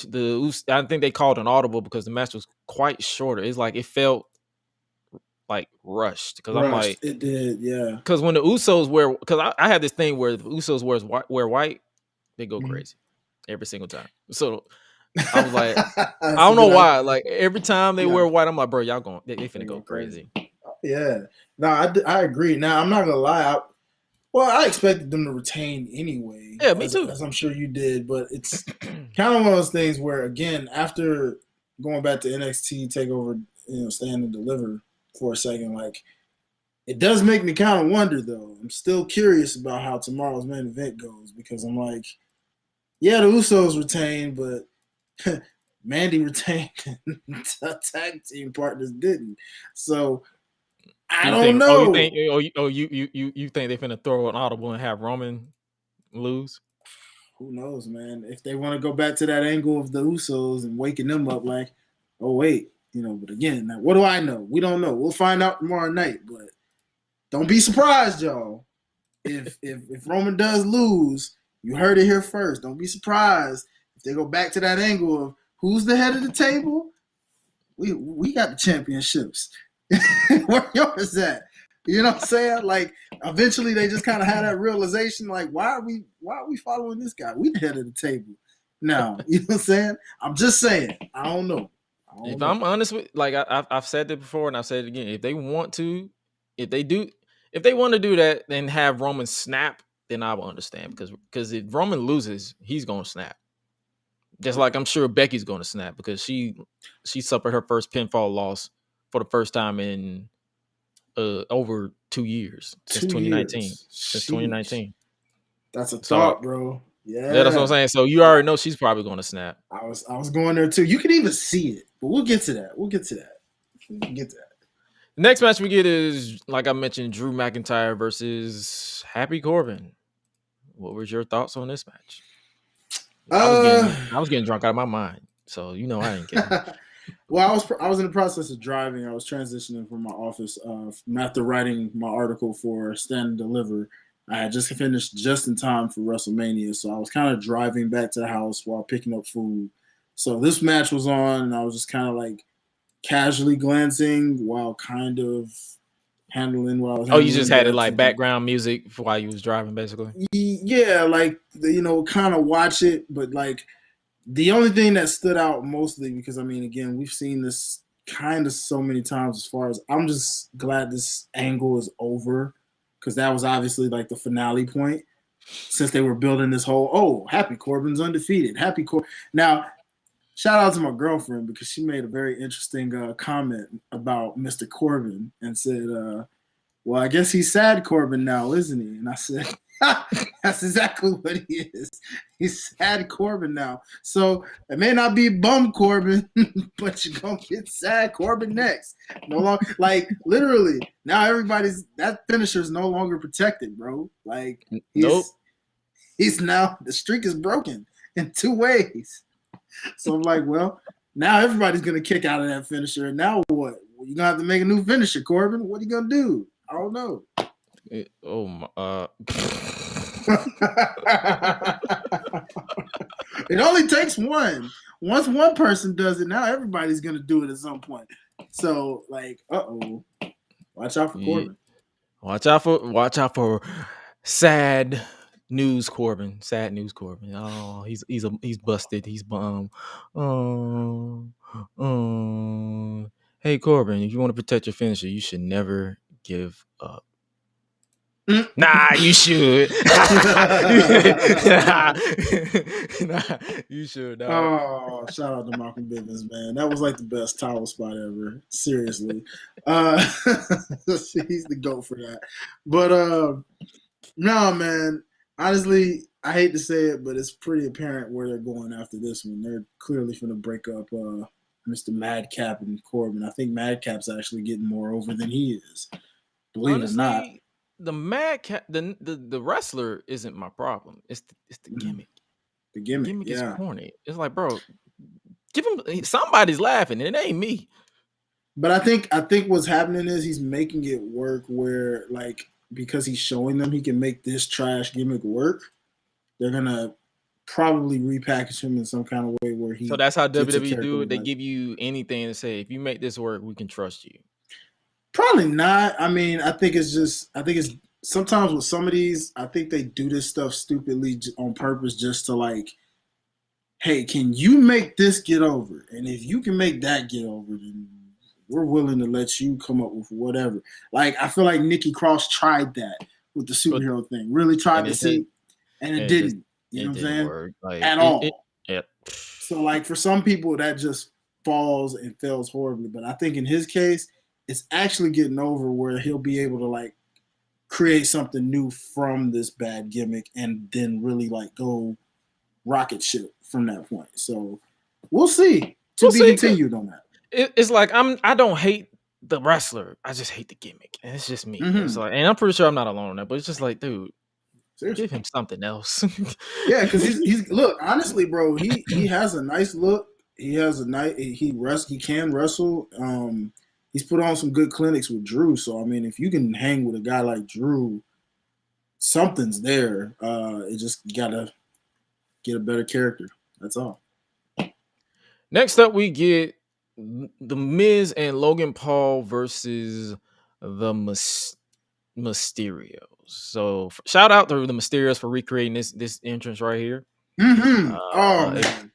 I think they called an audible because the match was quite shorter. It's like it felt like rushed because I'm like, it did, yeah. Because when the Usos because I had this thing where the Usos wear white, they go crazy every single time. So I was like, I don't know why. Like every time they wear white, I'm like, bro, y'all going? They finna go crazy. Yeah, no, I agree. Now I'm not gonna lie. I expected them to retain anyway. Yeah, me too. As I'm sure you did, but it's kind of one of those things where, again, after going back to NXT TakeOver, Stand and Deliver for a second, like it does make me kind of wonder though. I'm still curious about how tomorrow's main event goes because I'm like, yeah, the Usos retained, but Mandy retained, tag team partners didn't. So. I don't know. You think they're finna throw an audible and have Roman lose? Who knows, man? If they want to go back to that angle of the Usos and waking them up, like, oh wait, But again, now, what do I know? We don't know. We'll find out tomorrow night. But don't be surprised, y'all. If Roman does lose, you heard it here first. Don't be surprised if they go back to that angle of who's the head of the table. We got the championships. Where yours is at? You know what I'm saying? Like eventually they just kind of had that realization, like, why are we following this guy? We the head of the table now. You know what I'm saying? I'm just saying. I don't know. I'm honest with, like I've said it before and I've said it again. If they want to do that and have Roman snap, then I will understand because if Roman loses, he's gonna snap. Just like I'm sure Becky's gonna snap because she suffered her first pinfall loss for the first time in over 2 years since 2019. Since 2019. That's a thought, bro. Yeah, that's what I'm saying. So you already know she's probably going to snap. I was going there too. You can even see it, but we'll get to that. The next match we get is, like I mentioned, Drew McIntyre versus Happy Corbin. What was your thoughts on this match? I was getting drunk out of my mind, so I didn't care. Well, I was in the process of driving. I was transitioning from my office after writing my article for Stand and Deliver. I had just finished just in time for WrestleMania, so I was kind of driving back to the house while picking up food. So this match was on, and I was just kind of like casually glancing while kind of handling what I was Oh, you handling. just had it Dad like took background music for while you was driving, basically. Yeah, like kind of watch it, but like the only thing that stood out mostly because I mean, again, we've seen this kind of so many times. As far as I'm just glad this angle is over because that was obviously like the finale point. Since they were building this whole happy Corbin's undefeated, happy Corbin. Now, shout out to my girlfriend because she made a very interesting comment about Mr. Corbin and said, well, I guess he's sad Corbin now, isn't he? And I said, that's exactly what he is. He's sad Corbin now. So it may not be bum Corbin, but you're going to get sad Corbin next. No longer, like, literally, now that finisher's no longer protected, bro. Like, he's now, the streak is broken in 2 ways. So I'm like, well, now everybody's going to kick out of that finisher. And now what? You're going to have to make a new finisher, Corbin. What are you going to do? I don't know. It only takes one. Once one person does it, now everybody's going to do it at some point. So, like, watch out for Corbin. Watch out for sad news Corbin. Sad news Corbin. Oh, he's busted. He's bum. Hey Corbin, if you want to protect your finisher, you should never give up. Nah, you should. Nah, you should. Dog. Oh, shout out to Malcolm Bivens, man. That was like the best towel spot ever. Seriously. He's the GOAT for that. But no, man. Honestly, I hate to say it, but it's pretty apparent where they're going after this one. They're clearly going to break up Mr. Madcap and Corbin. I think Madcap's actually getting more over than he is. Believe it or not. The Madcap, the wrestler isn't my problem. It's the gimmick. The gimmick is corny. It's like, bro, give him somebody's laughing, and it ain't me. But I think what's happening is he's making it work where, like, because he's showing them he can make this trash gimmick work, they're gonna probably repackage him in some kind of way where he. So that's how WWE do it. They give you anything to say. If you make this work, we can trust you. Probably not. I mean, I think it's sometimes with some of these, I think they do this stuff stupidly on purpose just to like, hey, can you make this get over? And if you can make that get over, then we're willing to let you come up with whatever. Like, I feel like Nikki Cross tried that with the superhero thing. Really tried to see, and it didn't. You know what I'm saying? Like, at all. Yeah. So, like, for some people, that just falls and fails horribly. But I think in his case, it's actually getting over where he'll be able to, like, create something new from this bad gimmick and then really, like, go rocket ship from that point. So, we'll see. To be continued on that. It's like I don't hate the wrestler. I just hate the gimmick. And it's just me. Mm-hmm. It's like, and I'm pretty sure I'm not alone on that, but it's just like, dude, seriously, give him something else. Yeah, because he's look, honestly, bro, he has a nice look. He has a nice he can wrestle. He's put on some good clinics with Drew. So I mean, if you can hang with a guy like Drew, something's there. It just gotta get a better character. That's all. Next up, we get the Miz and Logan Paul versus the Mysterios. So shout out to the Mysterios for recreating this entrance right here. Mm-hmm. Man.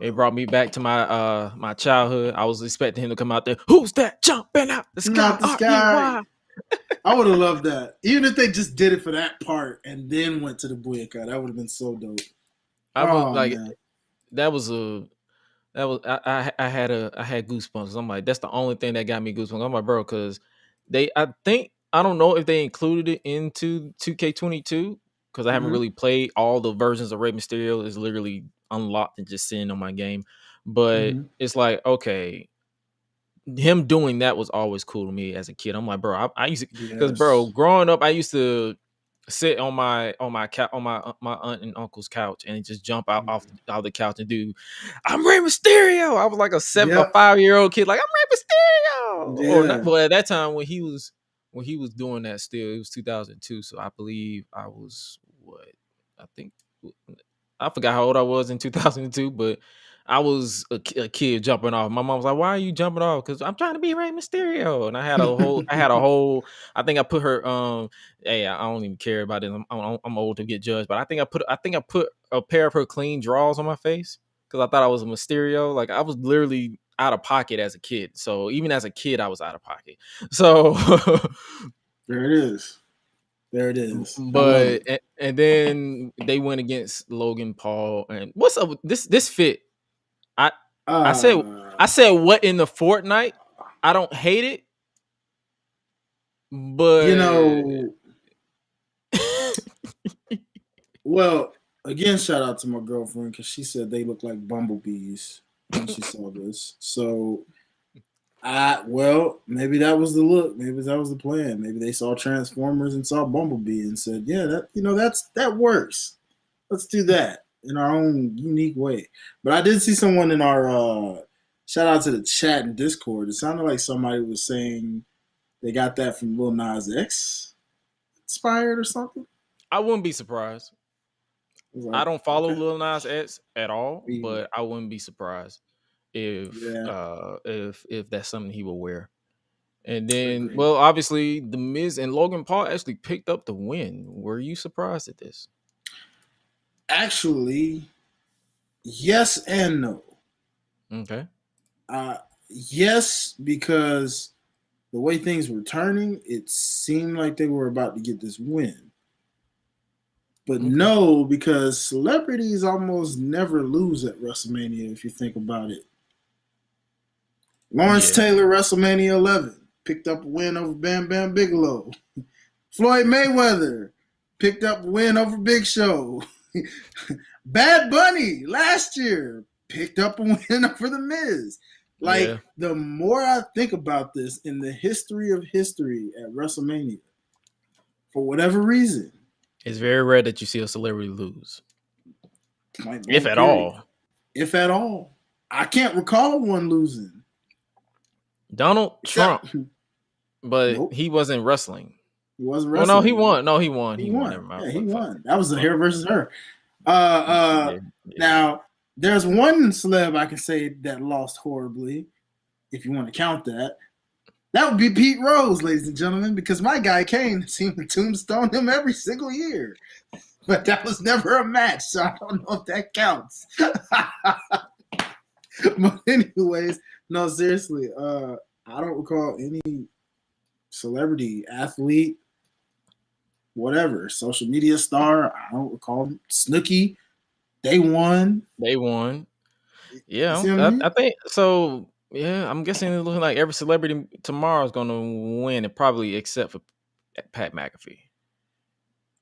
It brought me back to my my childhood. I was expecting him to come out there. Who's that jumping out the sky? Not the sky. I would have loved that. Even if they just did it for that part and then went to the Booyaka, that would have been so dope. I had goosebumps. I'm like, that's the only thing that got me goosebumps. I'm like, bro, because I don't know if they included it into 2K22 because I haven't really played all the versions of Rey Mysterio. It's literally unlocked and just sitting on my game. But it's like, okay, him doing that was always cool to me as a kid. I'm like, bro, I used to, because bro, growing up, I used to sit on my aunt and uncle's couch and just jump out off the couch and do, I'm Rey Mysterio. I was like a 5-year-old kid, like, I'm Rey Mysterio. Or not, well, at that time when he was doing that, still it was 2002. So I believe I was I forgot how old I was in 2002, but I was a kid jumping off. My mom was like, "Why are you jumping off?" Because I'm trying to be Rey Mysterio. And I had a whole. I think I put her. Hey, I don't even care about it. I'm old to get judged, but I think I put a pair of her clean drawers on my face because I thought I was a Mysterio. Like I was literally out of pocket as a kid. So even as a kid, I was out of pocket. So there it is. There it is. But and then they went against Logan Paul. And what's up with this fit? I said what in the Fortnite? I don't hate it, but you know, well, again, shout out to my girlfriend because she said they look like bumblebees when she saw this. So, well, maybe that was the look. Maybe that was the plan. Maybe they saw Transformers and saw Bumblebee and said, "Yeah, that works. Let's do that in our own unique way." But I did see someone in our shout out to the chat and Discord. It sounded like somebody was saying they got that from Lil Nas X inspired or something. I wouldn't be surprised. I don't follow Lil Nas X at all, but I wouldn't be surprised if that's something he will wear. And then, well, obviously, The Miz and Logan Paul actually picked up the win. Were you surprised at this? Actually, yes and no. Okay. Yes, because the way things were turning, it seemed like they were about to get this win. But no, because celebrities almost never lose at WrestleMania, if you think about it. Lawrence Taylor, WrestleMania 11, picked up a win over Bam Bam Bigelow. Floyd Mayweather picked up a win over Big Show. Bad Bunny last year picked up a win over The Miz. The more I think about this in the history of history at WrestleMania, for whatever reason, it's very rare that you see a celebrity lose. If at all. If at all. I can't recall one losing. Donald Trump. But he wasn't wrestling. He wasn't wrestling. Well, no, he won. No, he won. He won. Yeah, he won. That was the hair versus her. Now, there's one celeb I can say that lost horribly, if you want to count that. That would be Pete Rose, ladies and gentlemen, because my guy Kane seemed to tombstone him every single year. But that was never a match, so I don't know if that counts. But anyways, no, seriously, I don't recall any celebrity, athlete, whatever, social media star. I don't recall Snooki. They won. Yeah, I think so. Yeah, I'm guessing it's looking like every celebrity tomorrow is going to win, and probably except for Pat McAfee.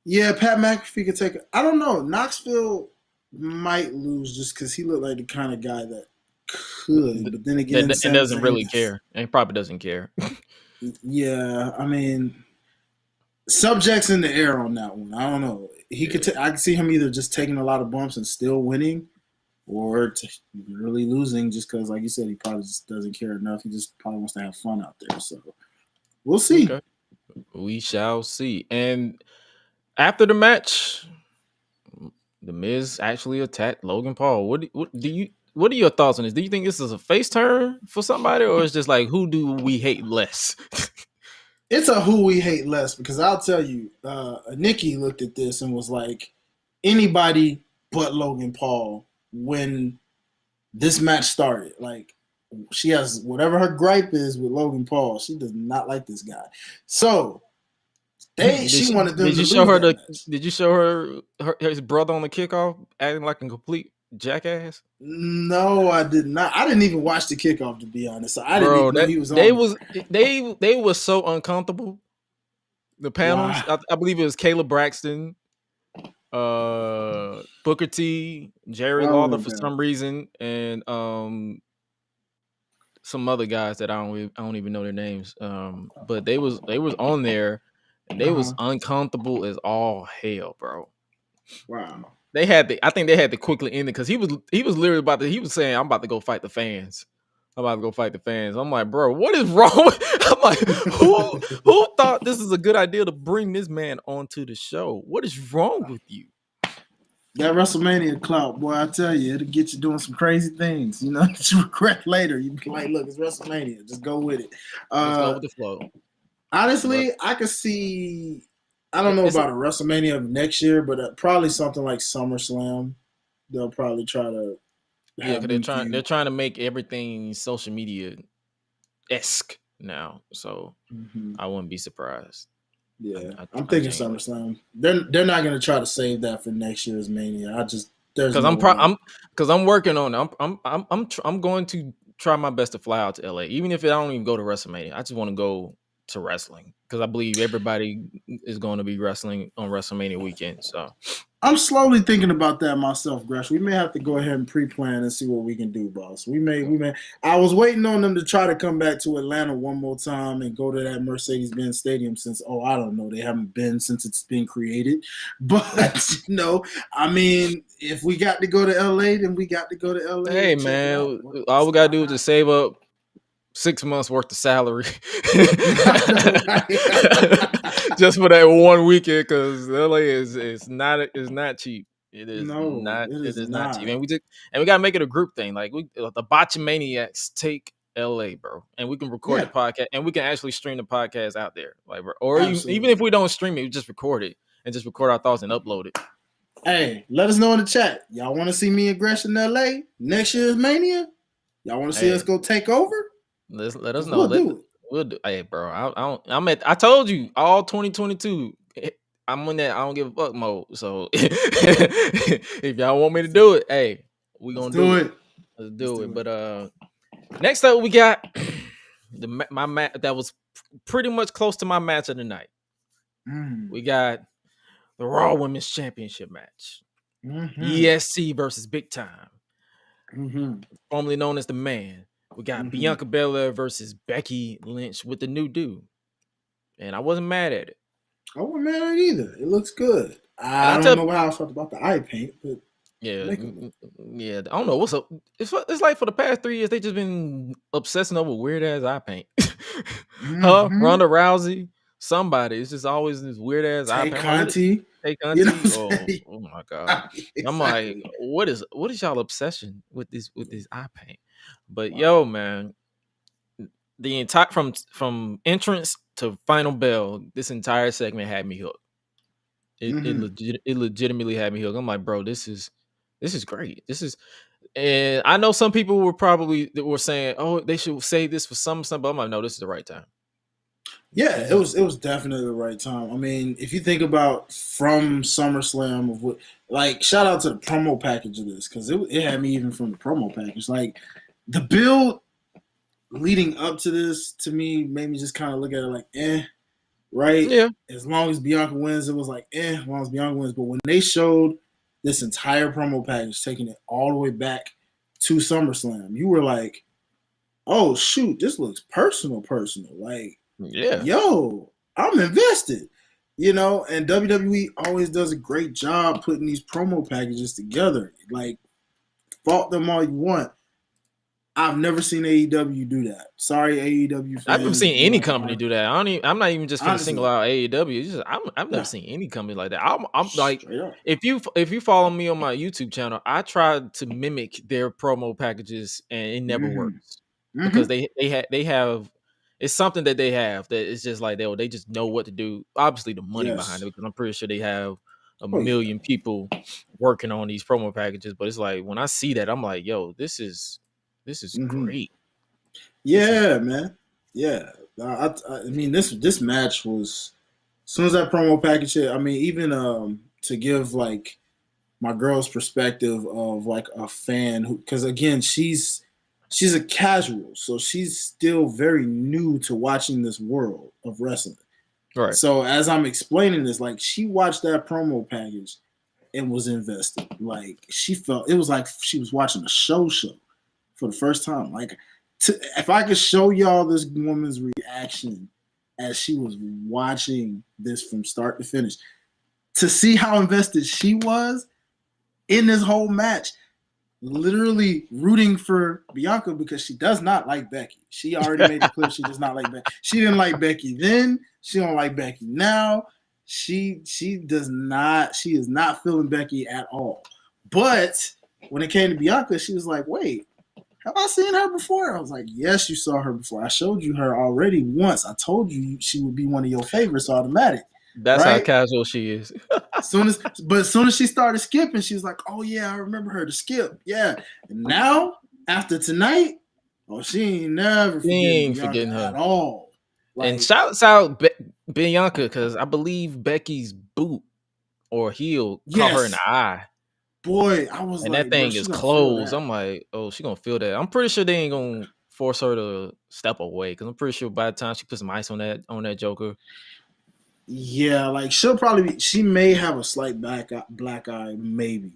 Yeah, Pat McAfee could take it. I don't know. Knoxville might lose just because he looked like the kind of guy that could. But then again, and doesn't really care, and he probably doesn't care. Yeah, I mean, subjects in the air on that one. I don't know. He could. I could see him either just taking a lot of bumps and still winning, or really losing just because, like you said, he probably just doesn't care enough. He just probably wants to have fun out there. So we'll see. Okay. We shall see. And after the match, The Miz actually attacked Logan Paul. What are your thoughts on this? Do you think this is a face turn for somebody, or it's just like, who do we hate less? It's a who we hate less, because I'll tell you, Nikki looked at this and was like, anybody but Logan Paul when this match started. Like, she has whatever her gripe is with Logan Paul. She does not like this guy. So she wanted them to lose that match. Did you show her his brother on the kickoff acting like a complete jackass? No, I did not. I didn't even watch the kickoff, to be honest. So I didn't even know he was on. They were so uncomfortable. The panels, wow. I believe it was Caleb Braxton, Booker T, Jerry Lawler for some reason, and some other guys that I don't even know their names. But they was on there, and they was uncomfortable as all hell, bro. Wow. I think they had to quickly end it because he was literally he was saying, I'm about to go fight the fans. I'm like, bro, what is wrong? I'm like, who thought this is a good idea to bring this man onto the show? What is wrong with you? That WrestleMania clout, boy, I tell you, it'll get you doing some crazy things. You know, that you regret later. You be like, look, it's WrestleMania. Just go with it. Let's go with the flow. Honestly, I could see. I don't know about a WrestleMania of next year, but probably something like SummerSlam. They'll probably try to. Yeah, because they're trying to make everything social media esque now, so I wouldn't be surprised. Yeah, I'm thinking SummerSlam. They're not going to try to save that for next year's Mania. There's because I'm working on it. I'm going to try my best to fly out to LA, even if I don't even go to WrestleMania. I just want to go to wrestling because I believe everybody is going to be wrestling on WrestleMania weekend. So I'm slowly thinking about that myself, Gresh. We may have to go ahead and pre-plan and see what we can do, boss. We may. I was waiting on them to try to come back to Atlanta one more time and go to that Mercedes-Benz Stadium since, I don't know, they haven't been since it's been created. But, I mean, if we got to go to LA, then we got to go to LA. Hey, man, all we got to do is just save up 6 months worth of salary just for that one weekend, because LA is not cheap. It is not cheap, and we gotta make it a group thing. Like the Botchamaniacs take LA, bro, and we can record the podcast, and we can actually stream the podcast out there, like, or even if we don't stream it, we just record it and just record our thoughts and upload it. Hey, let us know in the chat. Y'all want to see me and Gresh in LA next year's Mania? Y'all want to see us go take over? Let us know. We'll do. Hey, bro, I told you all 2022. I'm in that I don't give a fuck mode. So if y'all want me to do it, hey, we gonna do it. Let's do it. But next up we got my match that was pretty much close to my match of the night. We got the Raw Women's Championship match. EST versus Big Time, formerly known as the Man. We got Bianca Belair versus Becky Lynch with the new dude. And I wasn't mad at it. I wasn't mad at it either. It looks good. I don't know how I felt about the eye paint, but yeah. I don't know what's up. It's like for the past 3 years, they just been obsessing over weird ass eye paint. Ronda Rousey, somebody. It's just always this weird ass eye paint. Oh my god! Exactly. I'm like, what is y'all obsession with this eye paint? But yo, man, the entire from entrance to final bell, this entire segment had me hooked. It legitimately had me hooked. I'm like, bro, this is great. And I know some people were saying, oh, they should save this for SummerSlam, but I'm like, no, this is the right time. Yeah, it was definitely the right time. I mean, if you think about from SummerSlam, shout out to the promo package of this, because it had me even from the promo package. Like, the build leading up to this, to me, made me just kind of look at it like, right? Yeah. As long as Bianca wins, it was like, as long as Bianca wins. But when they showed this entire promo package, taking it all the way back to SummerSlam, you were like, oh, shoot, this looks personal. Like, yeah, yo, I'm invested. And WWE always does a great job putting these promo packages together. Like, fault them all you want. I've never seen AEW do that. Sorry, AEW fans. I've never seen any company do that. I'm not even just going to single out AEW. I've never seen any company like that. I'm like, if you follow me on my YouTube channel, I tried to mimic their promo packages and it never works because they have. It's something that they have that it's just like they just know what to do. Obviously, the money behind it, because I'm pretty sure they have a million people working on these promo packages. But it's like when I see that, I'm like, yo, this is great. Yeah, man. Yeah, I mean this match was, as soon as that promo package hit. I mean, even to give like my girl's perspective of like a fan who, because again she's a casual, so she's still very new to watching this world of wrestling. Right. So as I'm explaining this, like, she watched that promo package and was invested. Like, she felt it was like she was watching a show for the first time. Like, if I could show y'all this woman's reaction as she was watching this from start to finish, to see how invested she was in this whole match, literally rooting for Bianca because she does not like Becky. She already made it clear she does not like Becky. She didn't like Becky then. She don't like Becky now. she is not feeling Becky at all. But when it came to Bianca, she was like, wait, have I seen her before? I was like, yes, you saw her before. I showed you her already once. I told you she would be one of your favorites automatic. That's right? how casual she is. As soon as she started skipping, she was like, oh yeah, I remember her to skip. Yeah. And now, after tonight, she ain't never forgetting her at all. Like, and shouts out Bianca, because I believe Becky's boot or heel caught her in the eye. Boy, I was and like, that thing is closed. I'm like, oh, she gonna feel that. I'm pretty sure they ain't gonna force her to step away, because I'm pretty sure by the time she puts some ice on that Joker. Yeah, like she may have a slight black eye, maybe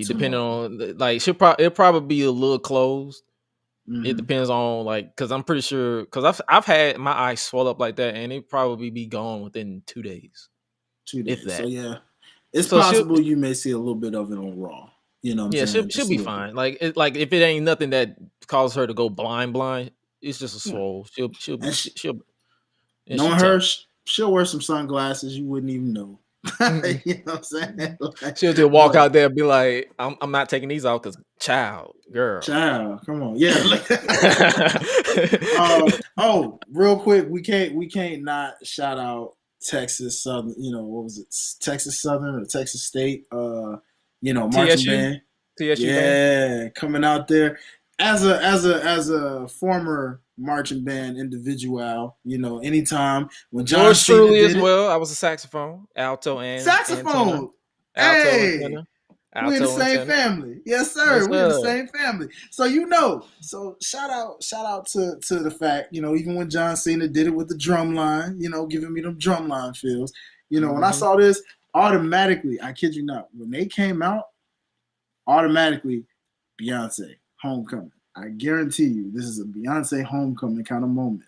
depending on, like, it'll probably be a little closed. Mm-hmm. It depends on, like, because I'm pretty sure, because I've had my eyes swell up like that, and it probably be gone within 2 days. 2 days. If that. So yeah, it's possible you may see a little bit of it on Raw. You know what I'm saying? She'll be fine. Like if it ain't nothing that causes her to go blind, it's just a swole. She'll knowing her, she'll wear some sunglasses you wouldn't even know. You know what I'm saying? Like, she'll just walk out there and be like, I'm not taking these off because girl, come on. Yeah. Real quick, we can't not shout out Texas Southern, what was it? Texas Southern or Texas State, marching band. TSU band. Coming out there as a former marching band individual, anytime when John George truly as well. I was a saxophone, alto and saxophone. Hey, we're in the same family. Yes, sir. Yes, we're in the same family. So so shout out to the fact, even when John Cena did it with the drum line, giving me them drum line feels. When I saw this, automatically, I kid you not, when they came out, automatically Beyonce, Homecoming. I guarantee you this is a Beyonce Homecoming kind of moment.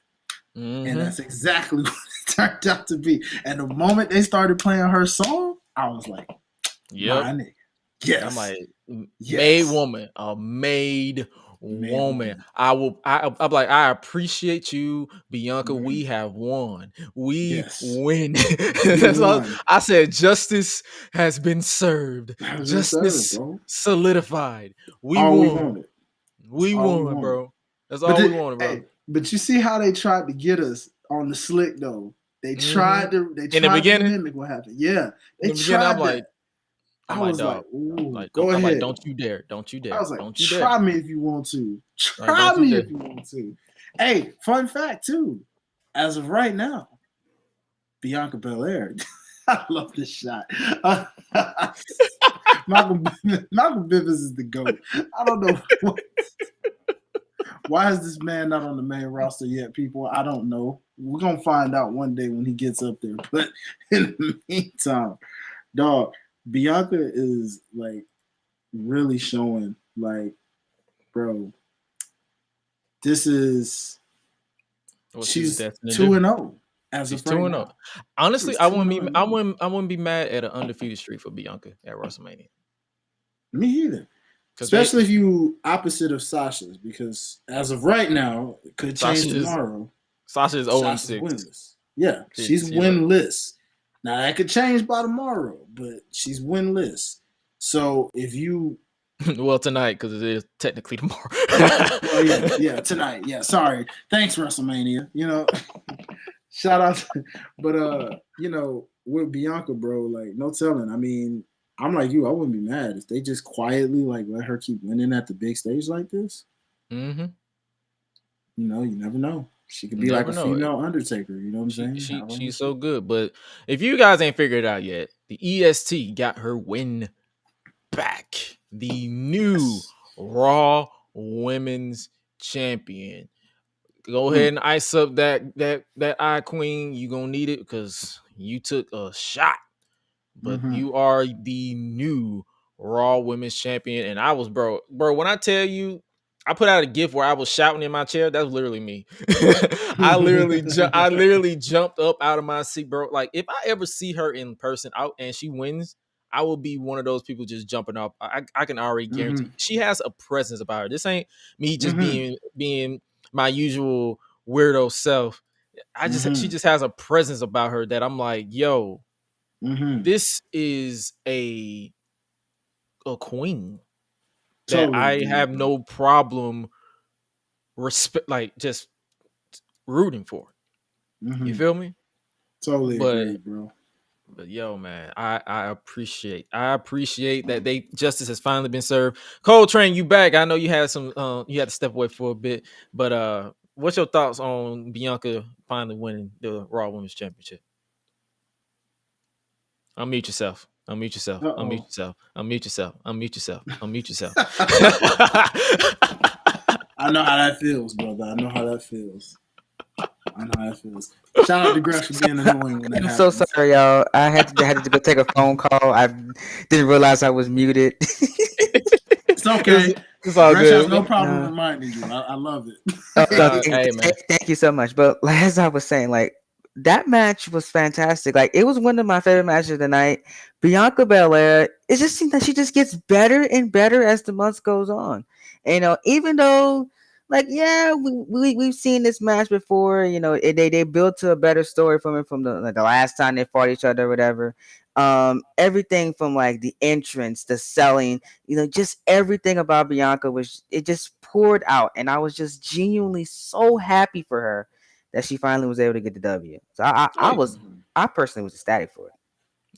Mm-hmm. And that's exactly what it turned out to be. And the moment they started playing her song, I was like, yep. My nigga. Yes. I'm like, made woman, a made woman. I'm like, I appreciate you, Bianca. Mm-hmm. We have won. We win. That's all. I said, justice has been served. Justice solidified. We won. We won, bro. That's all we wanted, bro. Hey, but you see how they tried to get us on the slick, though. They tried to mimic what happened. Yeah, they tried to. I was like, go ahead. Like, don't you dare. I was like, try me if you want to. Try me if you want to. Hey, fun fact, too. As of right now, Bianca Belair. I love this shot. Malcolm Bivens is the GOAT. I don't know why is this man not on the main roster yet, people? I don't know. We're going to find out one day when he gets up there. But in the meantime, dog, Bianca is, like, really showing, like, bro, this is she's 2-0 as of 2-0. Honestly, I wouldn't be mad at an undefeated streak for Bianca at WrestleMania. Me either. Especially if you opposite of Sasha's, because as of right now, it could change tomorrow. Sasha is 0-6. Winless. Yeah, she's winless. Now that could change by tomorrow, but she's winless. So if you well, tonight, because it is technically tomorrow. yeah, tonight. Yeah, sorry. Thanks, WrestleMania. Shout out. But with Bianca, bro, like, no telling. I mean, I'm like you. I wouldn't be mad if they just quietly, like, let her keep winning at the big stage like this. Mm-hmm. You never know. She could be like a female Undertaker. You know what I'm saying? She's so good. But if you guys ain't figured it out yet, the EST got her win back. The new Raw Women's Champion. Go ahead and ice up that eye queen. You gonna need it because you took a shot. But you are the new Raw Women's Champion. And I was, bro, when I tell you, I put out a GIF where I was shouting in my chair. That's literally me. I literally jumped up out of my seat, bro. Like, if I ever see her in person out and she wins, I will be one of those people just jumping up. I can already guarantee she has a presence about her. This ain't me just being my usual weirdo self. She just has a presence about her that I'm like, yo, This is a queen that Totally I agree, have bro. no problem just rooting for. You feel me? Totally But agree, bro. yo, man, I appreciate that justice has finally been served. ColeTrain, you back? I know you had some you had to step away for a bit, but what's your thoughts on Bianca finally winning the Raw Women's Championship? Unmute yourself. Unmute yourself. Unmute Uh-oh. yourself. Unmute yourself. Unmute yourself. Unmute yourself. I know how that feels, brother. I know how that feels. Shout out to Gresh for being annoying when that I'm so happens. sorry, y'all. I had to go take a phone call. I didn't realize I was muted. It's okay. It's all Gresh has good. no problem reminding you. I love it. Hey, man. Thank you so much. But as I was saying, like that match was fantastic. Like it was one of my favorite matches of the night. Bianca Belair. It just seems that she just gets better and better as the months goes on. And, even though, like, yeah, we've seen this match before. They built to a better story from it from the last time they fought each other, or whatever. Everything from like the entrance, the selling, just everything about Bianca it just poured out, and I was just genuinely so happy for her that she finally was able to get the W. So I personally was ecstatic for it.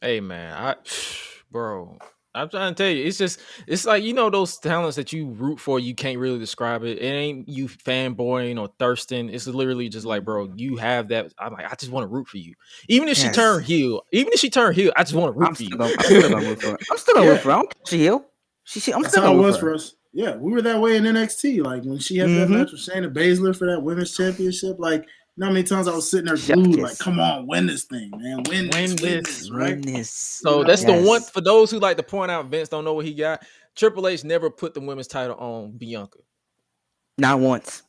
Hey, man, bro, I'm trying to tell you, it's like those talents that you root for, you can't really describe it. It ain't you fanboying or thirsting. It's literally just like, bro, you have that. I'm like, I just want to root for you, even if she turned heel. Even if she turned heel, I just want to root for you. I'm still gonna root for her. I'm still gonna root for her. I don't care if she heel. I'm That's still how gonna it root was for her. for us. Yeah, we were that way in NXT. Like when she had that match with Shayna Baszler for that women's championship. Like, you know how many times I was sitting there glued, like, come on, win this thing, man. Win this, right? Win this. So that's the one for those who like to point out Vince don't know what he got. Triple H never put the women's title on Bianca. Not once.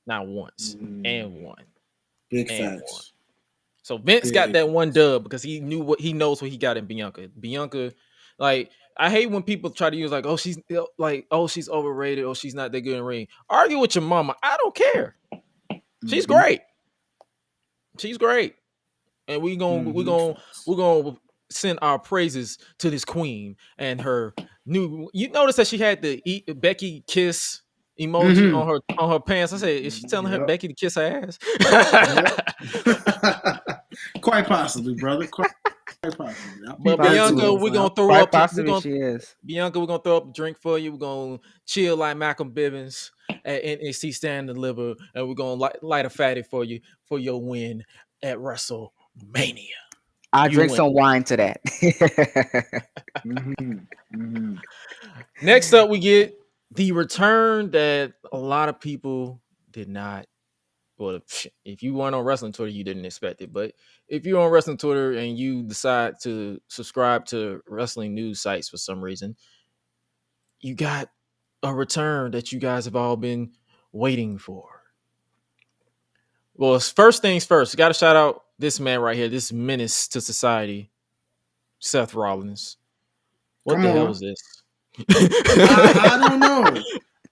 Not once. And one. Big facts. So Vince got that one dub because he knows what he got in Bianca. Bianca, like, I hate when people try to use like, she's overrated, or she's not that good in ring. Argue with your mama. I don't care. She's great. She's great. And we're gonna send our praises to this queen and her new. You notice that she had the Becky kiss emoji on her pants. I said, is she telling her Becky to kiss her ass? Quite possibly, brother. Quite possibly. But Bianca, we're gonna throw up. She is. Bianca, we're gonna throw up a drink for you. We're gonna chill like Malcolm Bivens at NXT Stand Deliver, and we're gonna light a fatty for you for your win at WrestleMania. I drink some wine to that. Next up, we get the return that a lot of people did not. Well, if you weren't on wrestling Twitter, you didn't expect it. But if you're on wrestling Twitter and you decide to subscribe to wrestling news sites for some reason, you got a return that you guys have all been waiting for. Well, first things first, got to shout out this man right here, this menace to society, Seth Rollins. What the hell is this? I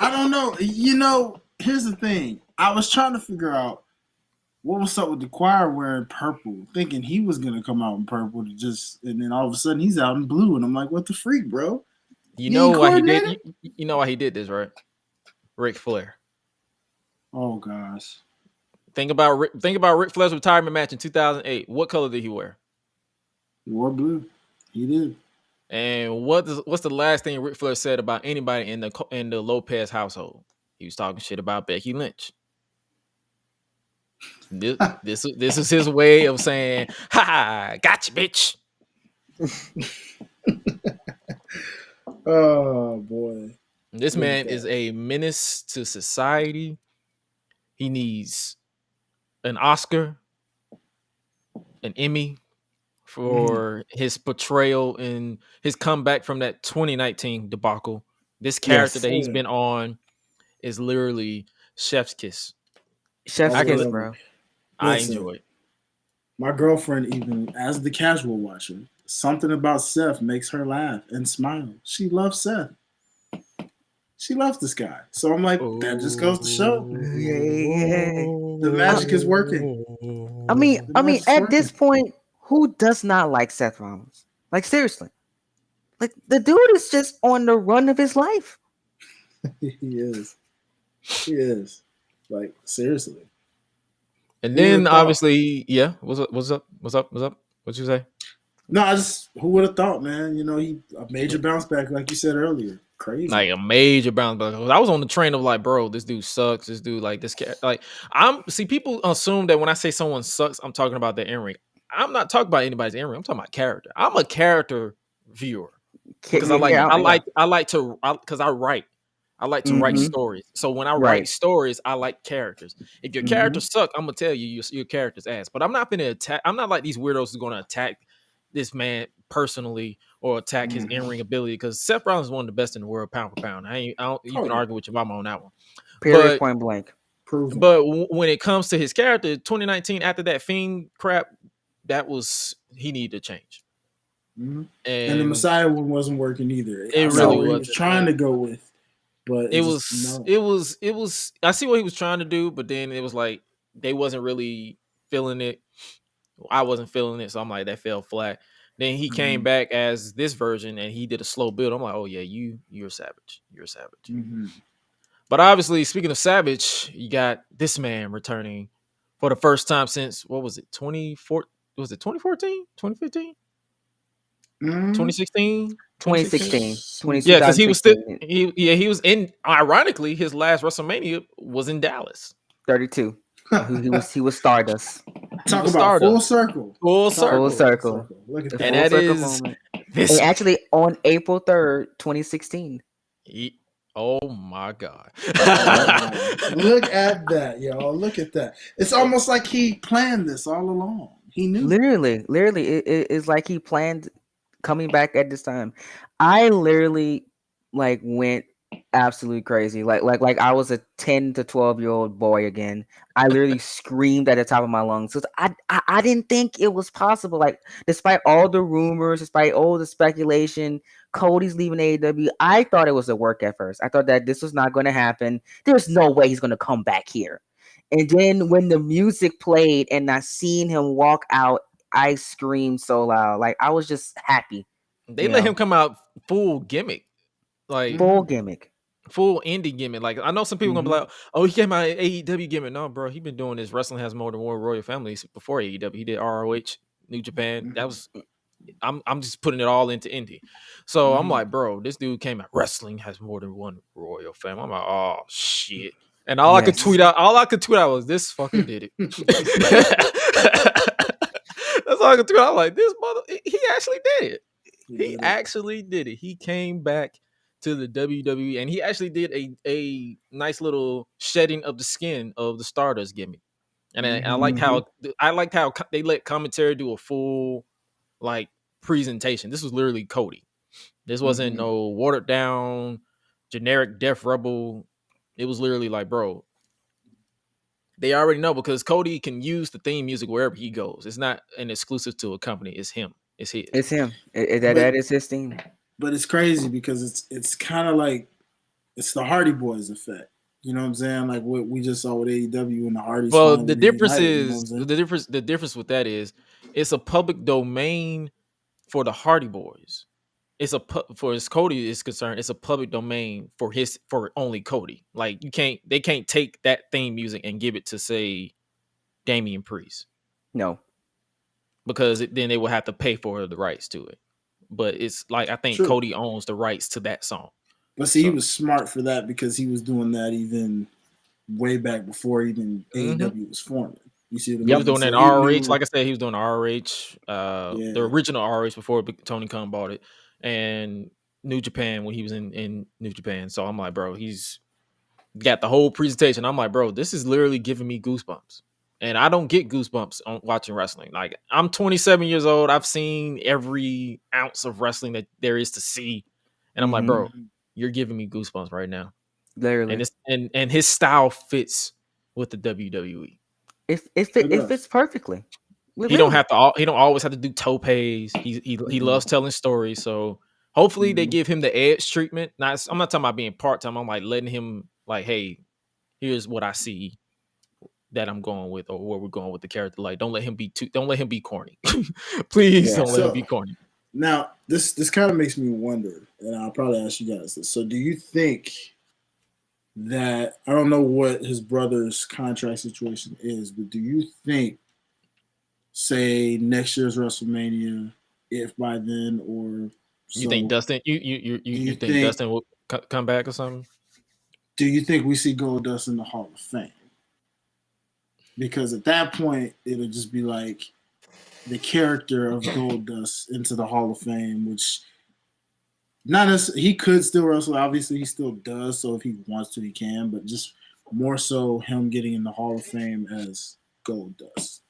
don't know. Here's the thing. I was trying to figure out what was up with the choir wearing purple, thinking he was gonna come out in purple and then all of a sudden he's out in blue, and I'm like, what the freak, bro? You know why he did? You know why he did this, right? Ric Flair. Oh gosh. Think about Ric Flair's retirement match in 2008. What color did he wear? He wore blue. He did. And what's the last thing Ric Flair said about anybody in the Lopez household? He was talking shit about Becky Lynch. This is his way of saying, "Ha, gotcha, bitch." Oh boy. This man is a menace to society. He needs an Oscar, an Emmy for his portrayal in his comeback from that 2019 debacle. This character that he's been on is literally chef's kiss. Chef's kiss, bro. I enjoy it. My girlfriend, even as the casual watcher, something about Seth makes her laugh and smile. She loves Seth. She loves this guy. So I'm like, that just goes to show. Yeah. The magic is working. I mean, at this point, Who does not like Seth Rollins? Like, seriously. Like, the dude is just on the run of his life. He is. He is. Like, seriously. And Who then would've thought? obviously, yeah. What's up? What's up? What's up? What's up? What'd you say? No, who would have thought, man? You know, he a major bounce back, like you said earlier. Crazy. Like a major bounce back. I was on the train of like, bro, this dude sucks. This dude like this cat. Like people assume that when I say someone sucks, I'm talking about their in ring. I'm not talking about anybody's in ring. I'm talking about character. I'm a character viewer because I like to because I write. I like to write stories. So when I write stories, I like characters. If your characters suck, I'm gonna tell you your character's ass. But I'm not gonna attack. I'm not like these weirdos who's gonna attack this man personally or attack his in-ring ability, because Seth Rollins is one of the best in the world, pound for pound. You can argue with your mama on that one. Period, point blank. But when it comes to his character, 2019 after that Fiend crap, he needed to change. And the Messiah one wasn't working either. It really was. He was trying to go with, but it was. I see what he was trying to do, but then it was like they wasn't really feeling it. I wasn't feeling it, so I'm like, that fell flat. Then he came back as this version, and he did a slow build. I'm like, oh yeah, you're a savage. You're a savage. But obviously, speaking of savage, you got this man returning for the first time since, what was it, 2014? Was it 2014? 2015? 2016? 2016. Yeah, because he was still he was in, ironically, his last WrestleMania was in Dallas. 32. He was Stardust. Talk about full circle. Full circle. Look at that. And that is this. And actually on April 3rd, 2016. Oh my God. Look at that, y'all. Look at that. It's almost like he planned this all along. He knew. Literally. It's like he planned coming back at this time. I literally like went absolutely crazy. Like I was a 10 to 12-year-old boy again. I literally screamed at the top of my lungs. So I didn't think it was possible. Like, despite all the rumors, despite all the speculation, Cody's leaving AEW. I thought it was a work at first. I thought that this was not going to happen. There's no way he's going to come back here. And then when the music played and I seen him walk out, I screamed so loud. Like, I was just happy. They let him come out full gimmick. Like full gimmick. Full indie gimmick. Like, I know some people gonna be like, oh, he came out AEW gimmick. No, bro, he been doing this. Wrestling has more than one royal families before AEW. He did ROH, New Japan. That was I'm just putting it all into indie. So I'm like, bro, this dude came out. Wrestling has more than one royal family. I'm like, oh shit. And all I could tweet out was, this fucker did it. That's all I could tweet out. I'm like, this mother, he actually did it. He actually did it. He came back to the WWE, and he actually did a nice little shedding of the skin of the Stardust gimmick. And I liked how they let commentary do a full like presentation. This was literally Cody. This wasn't no watered down generic Death Rebel. It was literally like, bro, they already know, because Cody can use the theme music wherever he goes. It's not an exclusive to a company. It's him. It's his. It's him. That is his theme. But it's crazy because it's kind of like it's the Hardy Boys effect. You know what I'm saying? Like what we just saw with AEW and the Hardys. Well, the difference is the difference with that is it's a public domain for the Hardy Boys. For as Cody is concerned, it's a public domain for only Cody. Like they can't take that theme music and give it to, say, Damian Priest. No, because then they will have to pay for the rights to it. But it's like, I think Cody owns the rights to that song. But see, he was smart for that because he was doing that even way back before even AEW was forming. You see, he was doing that ROH. Like I said, he was doing ROH, the original ROH before Tony Khan bought it, and New Japan when he was in New Japan. So I'm like, bro, he's got the whole presentation. I'm like, bro, this is literally giving me goosebumps. And I don't get goosebumps on watching wrestling. Like, I'm 27 years old. I've seen every ounce of wrestling that there is to see. And I'm like, bro, you're giving me goosebumps right now. Literally. And his style fits with the WWE. It fits perfectly. He don't always have to do topes. He loves telling stories. So hopefully they give him the edge treatment. Now, I'm not talking about being part-time. I'm like letting him, like, hey, here's what I see. that I'm going with or where we're going with the character. Like, don't let him be corny. Please Yeah. don't let him So be corny. now this kind of makes me wonder, and I'll probably ask you guys this. So do you think that I don't know what his brother's contract situation is, but do you think, say next year's WrestleMania, if by then or You think so, Dustin? do You think Dustin will come back or something? do you think we see Goldust in the Hall of Fame? Because at that point, it'll just be like the character of Goldust into the Hall of Fame, which not as he could still wrestle. Obviously, he still does. So if he wants to, he can. But just more so, him getting in the Hall of Fame as Goldust.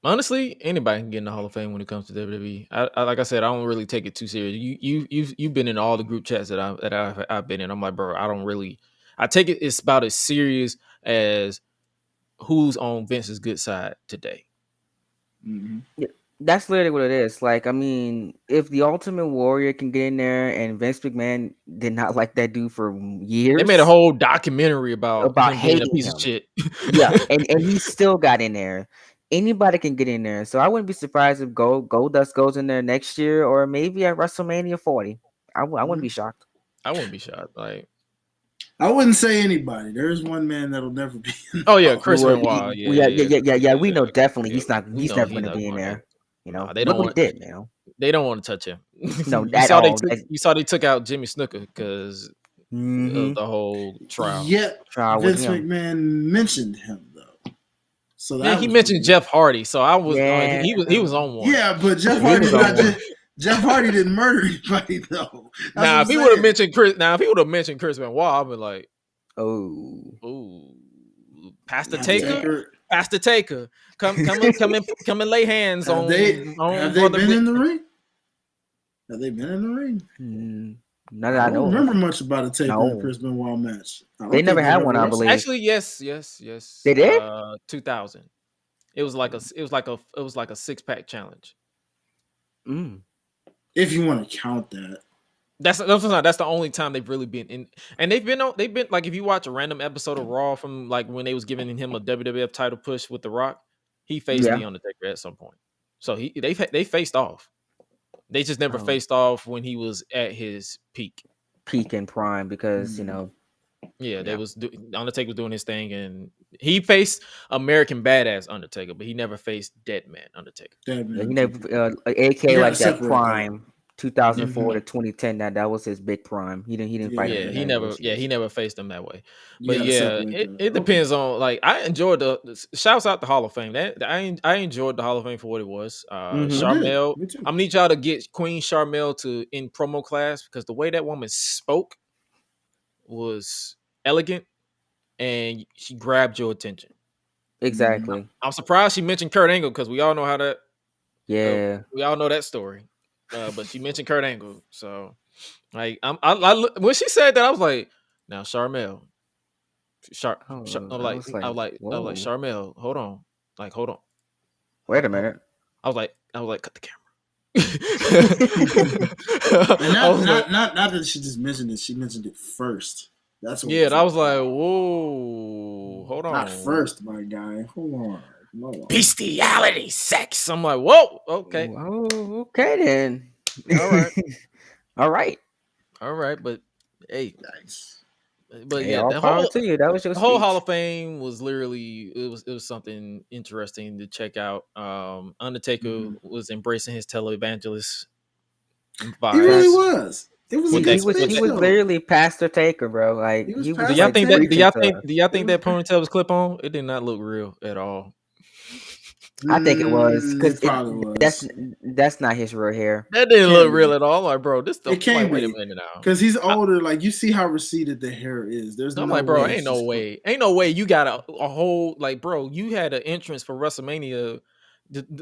Honestly, anybody can get in the Hall of Fame when it comes to WWE. Like I said, I don't really take it too serious. You've been in all the group chats that I've been in. I'm like, bro, I take it's about as serious as who's on Vince's good side today. Mm-hmm. Yeah, that's literally what it is. Like, I mean, if the Ultimate Warrior can get in there, and Vince McMahon did not like that dude for years, They made a whole documentary about him being a hating piece of him. shit. Yeah, and he still got in there. Anybody can get in there, so I wouldn't be surprised if Goldust goes in there next year, or maybe at WrestleMania 40. I wouldn't be shocked. I wouldn't be shocked. Like, I wouldn't say anybody. There's one man that'll never be in the oh yeah, Hall of Chris Well, Fame. Benoit. yeah. We know definitely Yeah. he's never going to be in going there. You know, Nah, they look don't what he want. did. They don't want to touch him. No, you at saw all. they took out Jimmy Snooker because of the whole trial. Yet Trial with Vince him. McMahon mentioned him though. So Yeah, that he was mentioned weird. Jeff Hardy, so I was Yeah. he was on one. Yeah, but Jeff He Hardy was did on not one. just, Jeff Hardy didn't murder anybody though. That's what Now I'm if he would have saying. mentioned Chris, Benoit, I'd be like, Oh, ooh, Pastor Now, Taker, Pastor Taker, come and lay hands have on they brother. been in the ring? Have they been in the ring? none that I I don't know. remember much about a Taker and No. Chris Benoit match. I don't They think never they've had ever one, I wrestled. believe. Actually, yes. They did? 2000. It was like a 6-pack challenge. If you want to count that. That's the only time they've really been in, and they've been like, if you watch a random episode of Raw from like when they was giving him a WWF title push with The Rock, he faced the Undertaker at some point. So they faced off. They just never faced off when he was at his peak and prime, because you know. Yeah, Undertaker was doing his thing, and he faced American Badass Undertaker, but he never faced Deadman Undertaker. He never, AK like that prime. 2004 to 2010, that was his big prime. He didn't fight him. He never faced him that way. But yeah, it depends on, like, I enjoyed the shouts out the Hall of Fame. I enjoyed the Hall of Fame for what it was. Charmel, I'm gonna need y'all to get Queen Charmel in promo class, because the way that woman spoke was elegant and she grabbed your attention. Exactly. I'm surprised she mentioned Kurt Angle, because we all know how that. Yeah, we all know that story. But she mentioned Kurt Angle, so like I when she said that, I was like, now Charmel, I'm like Charmel, hold on, wait a minute. I was like, cut the camera. And not that she just mentioned it, she mentioned it first. That's what. Yeah, I was like, whoa, hold on. Not first, my guy. Hold on. Bestiality, sex. I'm like, whoa, okay. Oh, okay then. All right. But hey, nice. But hey, yeah, all power to you. That was your the whole speech. Hall of Fame was literally it was something interesting to check out. Undertaker was embracing his televangelist vibes. He really was. It was he was literally Pastor Taker, bro. Like he was. Do y'all think that ponytail was clip on? It did not look real at all. I think it was, because was. That's not his real hair. That didn't look real at all. I'm like, bro, this it can't wait be. a minute now, because he's older. Like, you see how receded the hair is. I'm like, bro, ain't no way you got a whole, like, bro, you had an entrance for WrestleMania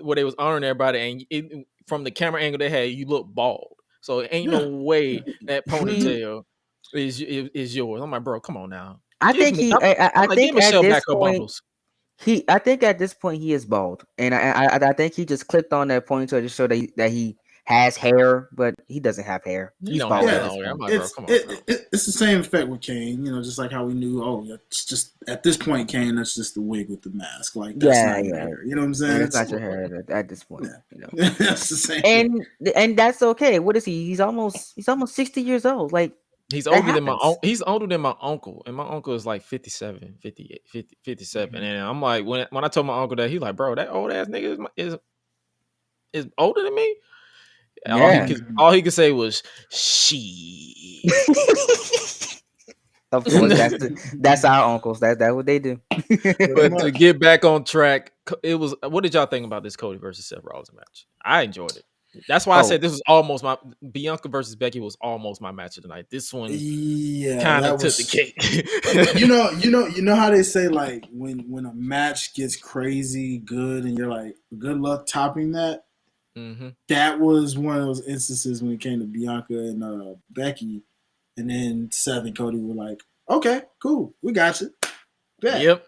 where they was honoring everybody, and from the camera angle they had, you look bald. So it ain't no way that ponytail is yours. I'm like, bro, come on now. I think Michelle back her bubbles. I think at this point he is bald, and I think he just clipped on that ponytail to show that he has hair, but he doesn't have hair. You He's don't bald have at that this long hair. I'm point. like, bro, come on, bro. It's the same effect with Kane, just like how we knew, it's just at this point, Kane, that's just the wig with the mask. Like, that's not your hair. You know what I'm saying? That's not your hair at this point. That's the same. And that's okay. What is he? He's almost 60 years old. Like, he's older than he's older than my uncle, and my uncle is like 57, 58, 50, 57. Mm-hmm. And I'm like, when I told my uncle that, he's like, bro, that old ass nigga is older than me. Yeah. All he could say was she. Of course, that's our uncles. That's what they do. But to get back on track, it was. What did y'all think about this Cody versus Seth Rollins match? I enjoyed it. That's why I said this was almost my Bianca versus Becky was almost my match of the night. This one, kind of took the cake. you know how they say, like, when a match gets crazy good and you're like, good luck topping that. Mm-hmm. That was one of those instances when it came to Bianca and Becky, and then Seth and Cody were like, okay, cool, we got you. Bet. Yep,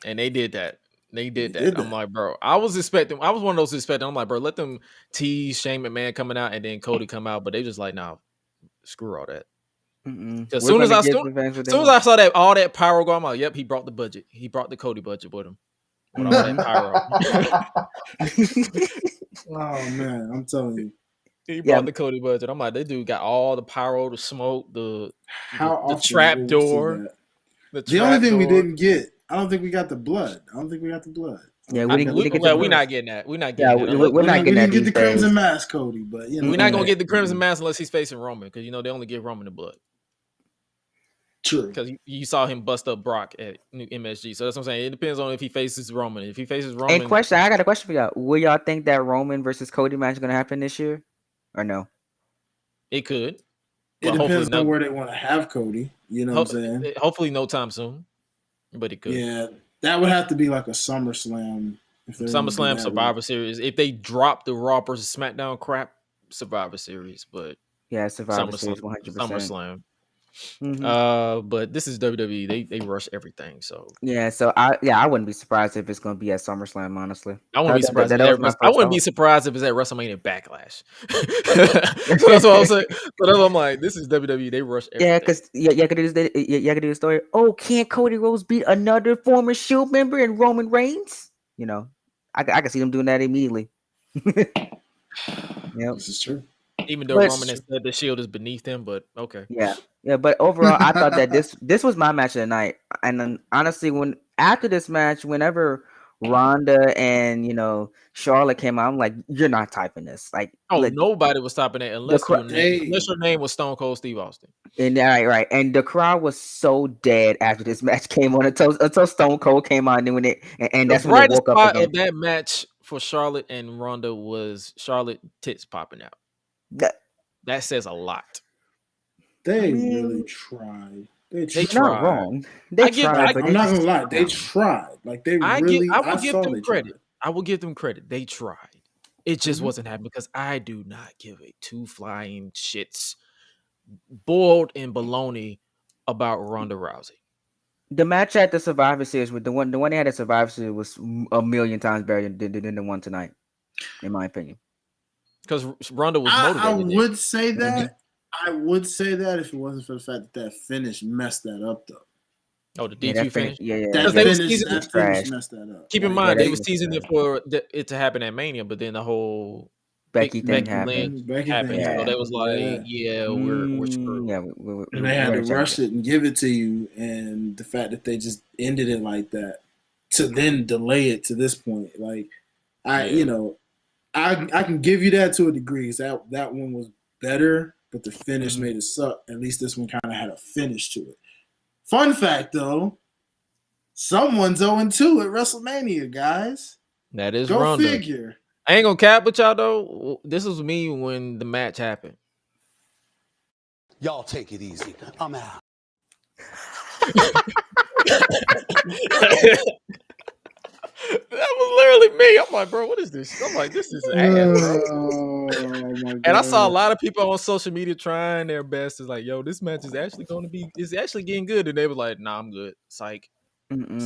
and they did that. I'm like, bro, I was one of those expecting. I'm like, bro, let them tease Shane McMahon coming out and then Cody come out, but they just like, nah, screw all that. As soon as I saw that all that pyro go, I'm like, yep, he brought the budget. He brought the Cody budget with him. With all that pyro. Oh man, I'm telling you. He brought the Cody budget. I'm like, that dude got all the pyro, the smoke, the trap door. The only thing we didn't get, I don't think we got the blood. Yeah, we're not getting that. We're not getting that. We're not getting that. We didn't get the Crimson Mask, Cody, but we're not gonna get the Crimson Mask unless he's facing Roman, because they only give Roman the blood. True. Because you saw him bust up Brock at New MSG. So that's what I'm saying. It depends on if he faces Roman. If he faces Roman. And I got a question for y'all. Will y'all think that Roman versus Cody match is going to happen this year? Or no? It could. It depends on where they want to have Cody. You know what I'm saying? Hopefully no time soon. But it could. Yeah. That would have to be like a SummerSlam. SummerSlam Survivor Series. If they drop the Raw versus SmackDown crap, Survivor Series. But yeah, Survivor Series 100%. SummerSlam. Mm-hmm. But this is WWE. They rush everything. So I wouldn't be surprised if it's going to be at SummerSlam. Honestly, I wouldn't be surprised. I wouldn't be surprised if it's at WrestleMania Backlash. So that's what I'm saying. So that's what I'm like. This is WWE. They rush everything. Yeah, because you could do the story. Oh, can't Cody Rhodes beat another former Shield member in Roman Reigns? I can see them doing that immediately. Yeah, this is true. Even though Roman has said the Shield is beneath him, but okay. Yeah, but overall, I thought that this was my match of the night. And then, honestly, after this match, whenever Ronda and Charlotte came out, I'm like, you're not typing this. Like, nobody was stopping that unless your name was Stone Cold Steve Austin. And right, and the crowd was so dead after this match came on until Stone Cold came on, and that's when they woke up again. Of that match for Charlotte and Ronda was Charlotte tits popping out. That says a lot. They really tried. They tried. Not wrong. They tried. I'm not gonna lie. They tried. Like they really. I will give them credit. I will give them credit. They tried. It just wasn't happening because I do not give a two flying shits boiled in baloney about Ronda Rousey. The match at the Survivor Series with the one they had at Survivor Series was a million times better than the one tonight, in my opinion. Because Ronda was motivated. I would say that. Mm-hmm. I would say that if it wasn't for the fact that finish messed that up, though. Oh, the DQ finish? Yeah. That finish messed that up. Keep in mind, they were teasing it for it to happen at Mania, but then the whole Becky thing happened. Yeah. So they was like, we're screwed. Yeah, and they had to rush it and give it to you, and the fact that they just ended it like that to then delay it to this point. Like, I can give you that to a degree. That one was better. But the finish made it suck. At least this one kind of had a finish to it. Fun fact, though, someone's 0-2 at WrestleMania, guys. That is Go Ronda. Figure. I ain't gonna cap with y'all, though. This was me when the match happened. Y'all take it easy. I'm out. That was literally me. I'm like, bro, what is this? I'm like, this is ass, bro. Oh, my God. And I saw a lot of people on social media trying their best. It's like, yo, this match is actually getting good. And they were like, nah, I'm good. Psych. And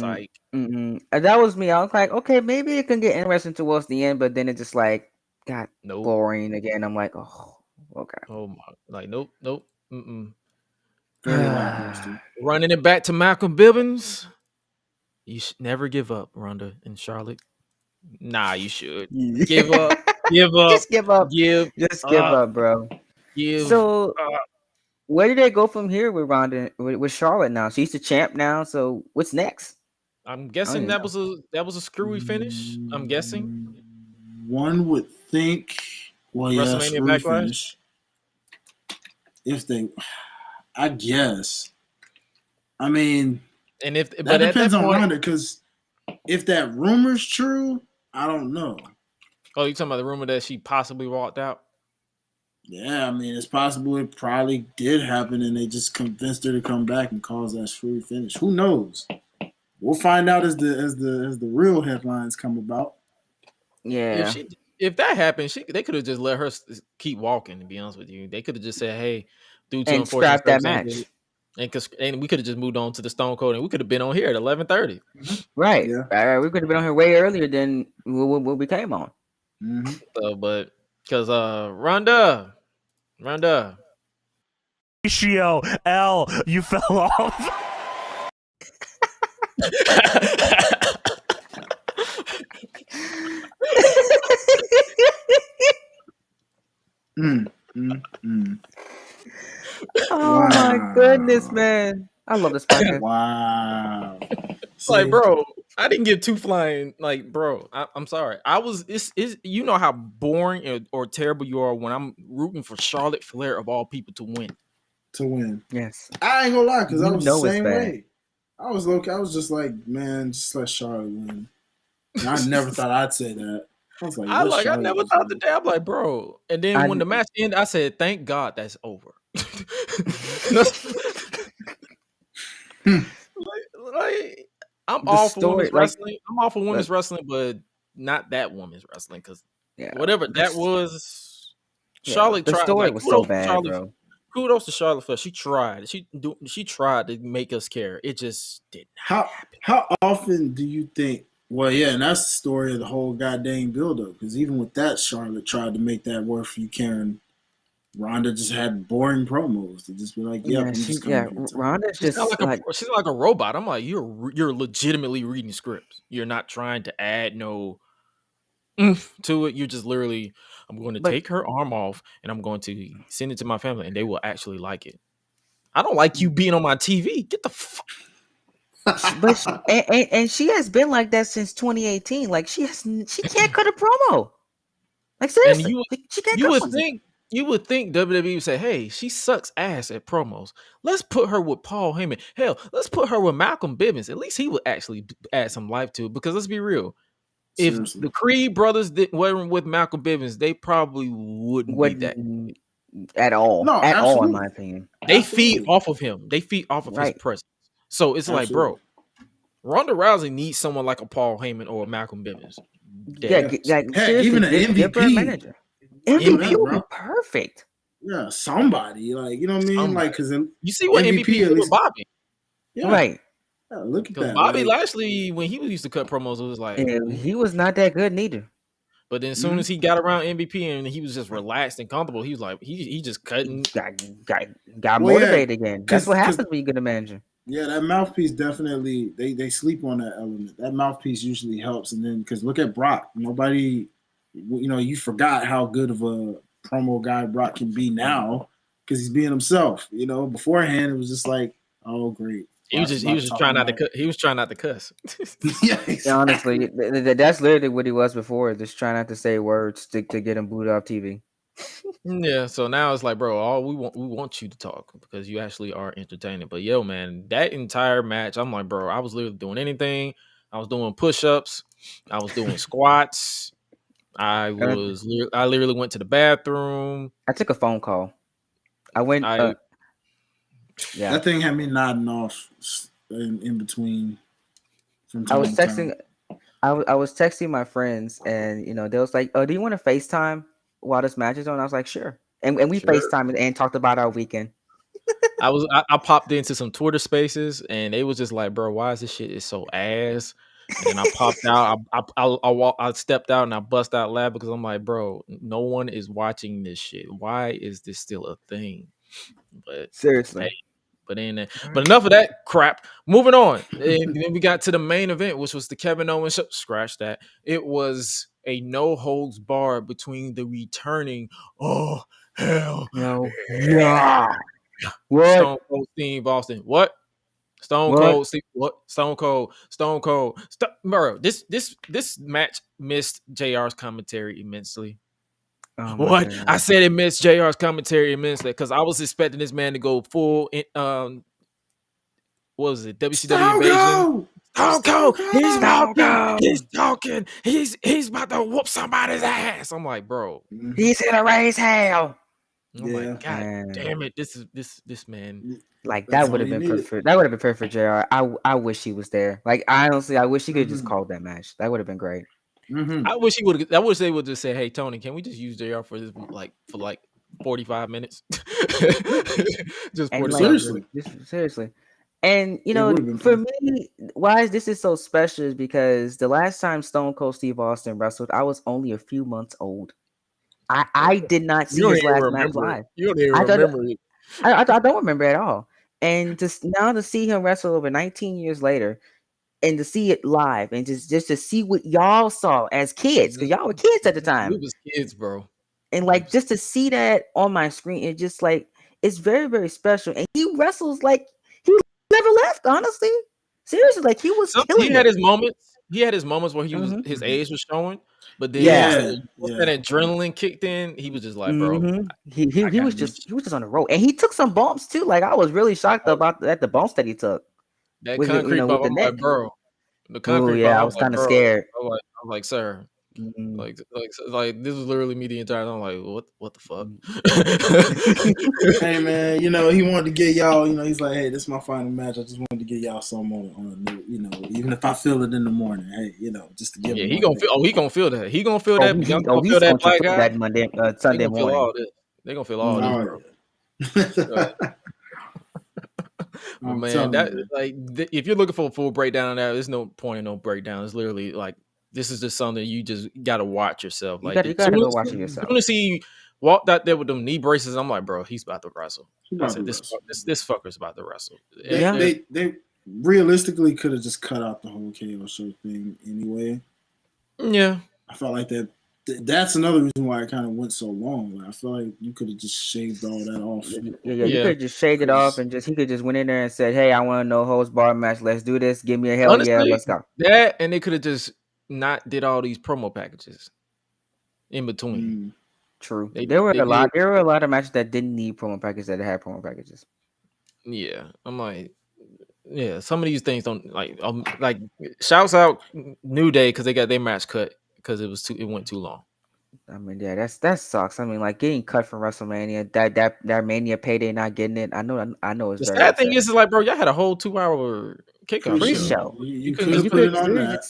that was me. I was like, okay, maybe it can get interesting towards the end, but then it just like got Nope. boring again. I'm like, oh, okay. Oh my, like nope. Mm-mm. Very lackluster. Running it back to Malcolm Bivens. You should never give up, Ronda and Charlotte. Nah, you should give up. Give up. Just give up. Give Just give up. up, bro. Give So up. where do they go from here with Ronda with Charlotte now? She's the champ now. So what's next? I'm I guessing don't that even was a screwy finish. I'm guessing One would think, well, yeah, WrestleMania screwy Backlash. finish. If they, I guess. I mean, And if that but at depends that on point, Ronda, because if that rumor's true, I don't know. oh, you talking about the rumor that she possibly walked out? Yeah, I mean, it's possible it probably did happen, and they just convinced her to come back and cause that screwy finish. Who knows? We'll find out as the real headlines come about. Yeah. If that happened, they could have just let her keep walking. To be honest with you, they could have just said, "Hey, due to And unfortunate scrap that circumstances," match. and we could have just moved on to the Stone Cold, and we could have been on here at 11:30. Right. Yeah. We could have been on here way earlier than what we came on. Mm-hmm. So, but because Ronda, Ratio L, you fell off. Oh my goodness, man! I love this podcast. Wow. like, bro, I didn't give two flying. Like, bro, I'm sorry. It's you know how boring or terrible you are when I'm rooting for Charlotte Flair of all people to win. Yes. I ain't gonna lie, because I was the know it's same bad. way. I was just like, man, just let Charlotte win. And I never thought I'd say that. I was like, I never thought the day. I'm like, bro. And then when the match ended, I said, thank God that's over. like, I'm all for women's wrestling. I'm all for women's wrestling, but not that women's wrestling, because whatever that was, Charlotte the tried. story Like, was so bad, bro. Kudos to Charlotte Flair. She tried. She tried to make us care. It just did not happen. How often do you think? Well, yeah, and that's the story of the whole goddamn build-up. Because even with that, Charlotte tried to make that work for you, Karen. Ronda just had boring promos to just be like, "Yep, Ronda's just she's like a robot." I'm like, you're legitimately reading scripts. You're not trying to add no to it. You're just literally, I'm going to take her arm off and I'm going to send it to my family, and they will actually like it. I don't like you being on my TV. Get the fuck. But and she has been like that since 2018. Like she can't cut a promo. Like seriously, she can't. You would think WWE would say, "Hey, she sucks ass at promos. Let's put her with Paul Heyman. Hell, let's put her with Malcolm Bivens. At least he would actually add some life to it." Because let's be real, if the Creed brothers weren't with Malcolm Bivens, they probably wouldn't be that at all. No, at all, in my opinion. They feed off of him. They feed off of his presence. So it's like, bro, Ronda Rousey needs someone like a Paul Heyman or a Malcolm Bivens. Even an MVP. MVP would be perfect. Yeah, somebody, like, you know what I mean? Like, because you see what MVP did with Bobby. Yeah. Right. Yeah, look at that. Bobby Lashley, when he used to cut promos, it was like, he was not that good neither. But then as soon as he got around MVP and he was just relaxed and comfortable, he was like, he just cutting. Got motivated again. That's what happens when you get a manager. Yeah, that mouthpiece definitely, they sleep on that element. That mouthpiece usually helps. And then, because look at Brock. Nobody, you forgot how good of a promo guy Brock can be now because he's being himself. Beforehand, it was just like, oh, great. He was just trying not to cut. He was trying not to cuss. Yeah, honestly, that's literally what he was before. Just trying not to say words to get him booed off TV. Yeah, so now it's like, bro, we want you to talk because you actually are entertaining. But yo, man, that entire match, I'm like, bro, I was literally doing anything. I was doing push-ups. I was doing squats. I literally went to the bathroom. I took a phone call. I went. Yeah, that thing had me nodding off in between. I was texting. I was texting my friends, and they was like, "Oh, do you want to FaceTime while this match is on?" I was like, "Sure." And we FaceTimed and talked about our weekend. I popped into some Twitter spaces, and they was just like, "Bro, why is this shit is so ass?" And then I popped out. I stepped out and I bust out laughing because I'm like, bro, no one is watching this shit. Why is this still a thing? But Seriously. hey, but enough of that crap. Moving on. And then we got to the main event, which was the Kevin Owens show. Scratch that. It was a no holds bar between the returning. Oh hell, No. Yeah. What? Stone Cold Steve Austin. What? Stone What? Cold, Steve, what? Stone Cold. Bro, this match missed JR's commentary immensely. Oh my What? God. I said it missed JR's commentary immensely because I was expecting this man to go full what was it? WCW Invasion. Stone Cold. He's walking. He's talking. He's about to whoop somebody's ass. I'm like, bro. He's gonna raise hell. I'm like, God Man. damn it. This man. Like That's that would have all been you needed. perfect. That would have been perfect for JR. I wish he was there. Like honestly, I wish he could have just Mhm. called that match. That would have been great. Mhm. I wish he would. I wish they would just say, "Hey, Tony, can we just use JR for this for 45 minutes?" Just And 45 like Seriously. seriously. And you It know, would've been for me, why this is so special is because the last time Stone Cold Steve Austin wrestled, I was only a few months old. I did not You see don't his even last match remember it. live. You don't even I don't. remember it. I don't remember at all. And just now to see him wrestle over 19 years later, and to see it live, and just to see what y'all saw as kids, because y'all were kids at the We time, was kids, bro. and like just to see that on my screen, it just like it's very very special. And he wrestles like he never left. Honestly, seriously, like he was He killing had it. his moments. He had his moments where Mhm. his age was showing, but then Yeah. once that adrenaline kicked in, he was just like, bro, Mhm. He I he got was this. just on the road, and he took some bumps too. Like I was really shocked Oh, about at the bumps that he took that with concrete with bump, the I'm like, neck. bro. The Oh concrete yeah, bump, I I'm was like, kind of bro. scared. I'm like, sir. Mhm. Like this was literally me the entire time. I'm like, what the fuck? Hey man, you know he wanted to get y'all. You know he's like, hey, this is my final match. I just wanted to get y'all some on a new. You know, even if I feel it in the morning, hey, you know, just to give Yeah, them he one gonna day. feel. Oh, he gonna feel that. He gonna feel Oh, that. Bianca gonna feel he's that going to black feel guy. that Monday, They Sunday gonna feel morning. all this. They gonna feel all this, Oh bro. yeah. But I'm man, telling that you, if you're looking for a full breakdown of that, there's no point in no breakdown. It's literally like this is just something you just gotta watch yourself. You Like got soon to go as watch it soon yourself. as he walked out there with them knee braces, I'm like, bro, he's about to wrestle. he I about said, to this wrestle. this fucker's about to wrestle. Yeah. They realistically could have just cut out the whole KO show thing anyway. Yeah. I felt like that's another reason why it kind of went so long. Like, I feel like you could have just shaved all that off. Yeah, you could have just shaved it off and he could just went in there and said, "Hey, I want to know holds bar match. Let's do this. Give me a hell yeah, Honestly, let's go." that and they could have just not did all these promo packages in between. True. They There were did. a lot of matches that didn't need promo packages that had promo packages. Yeah, I'm like, yeah. Some of these things don't like. Shouts out New Day because they got their match cut because it went too long. I mean, yeah, that sucks. I mean, like getting cut from WrestleMania, that Mania payday, not getting it. I know it's The very sad thing upsetting. is like, bro, y'all had a whole 2-hour kickoff Pre-show. Pre-show. You couldn't could have put it on You that.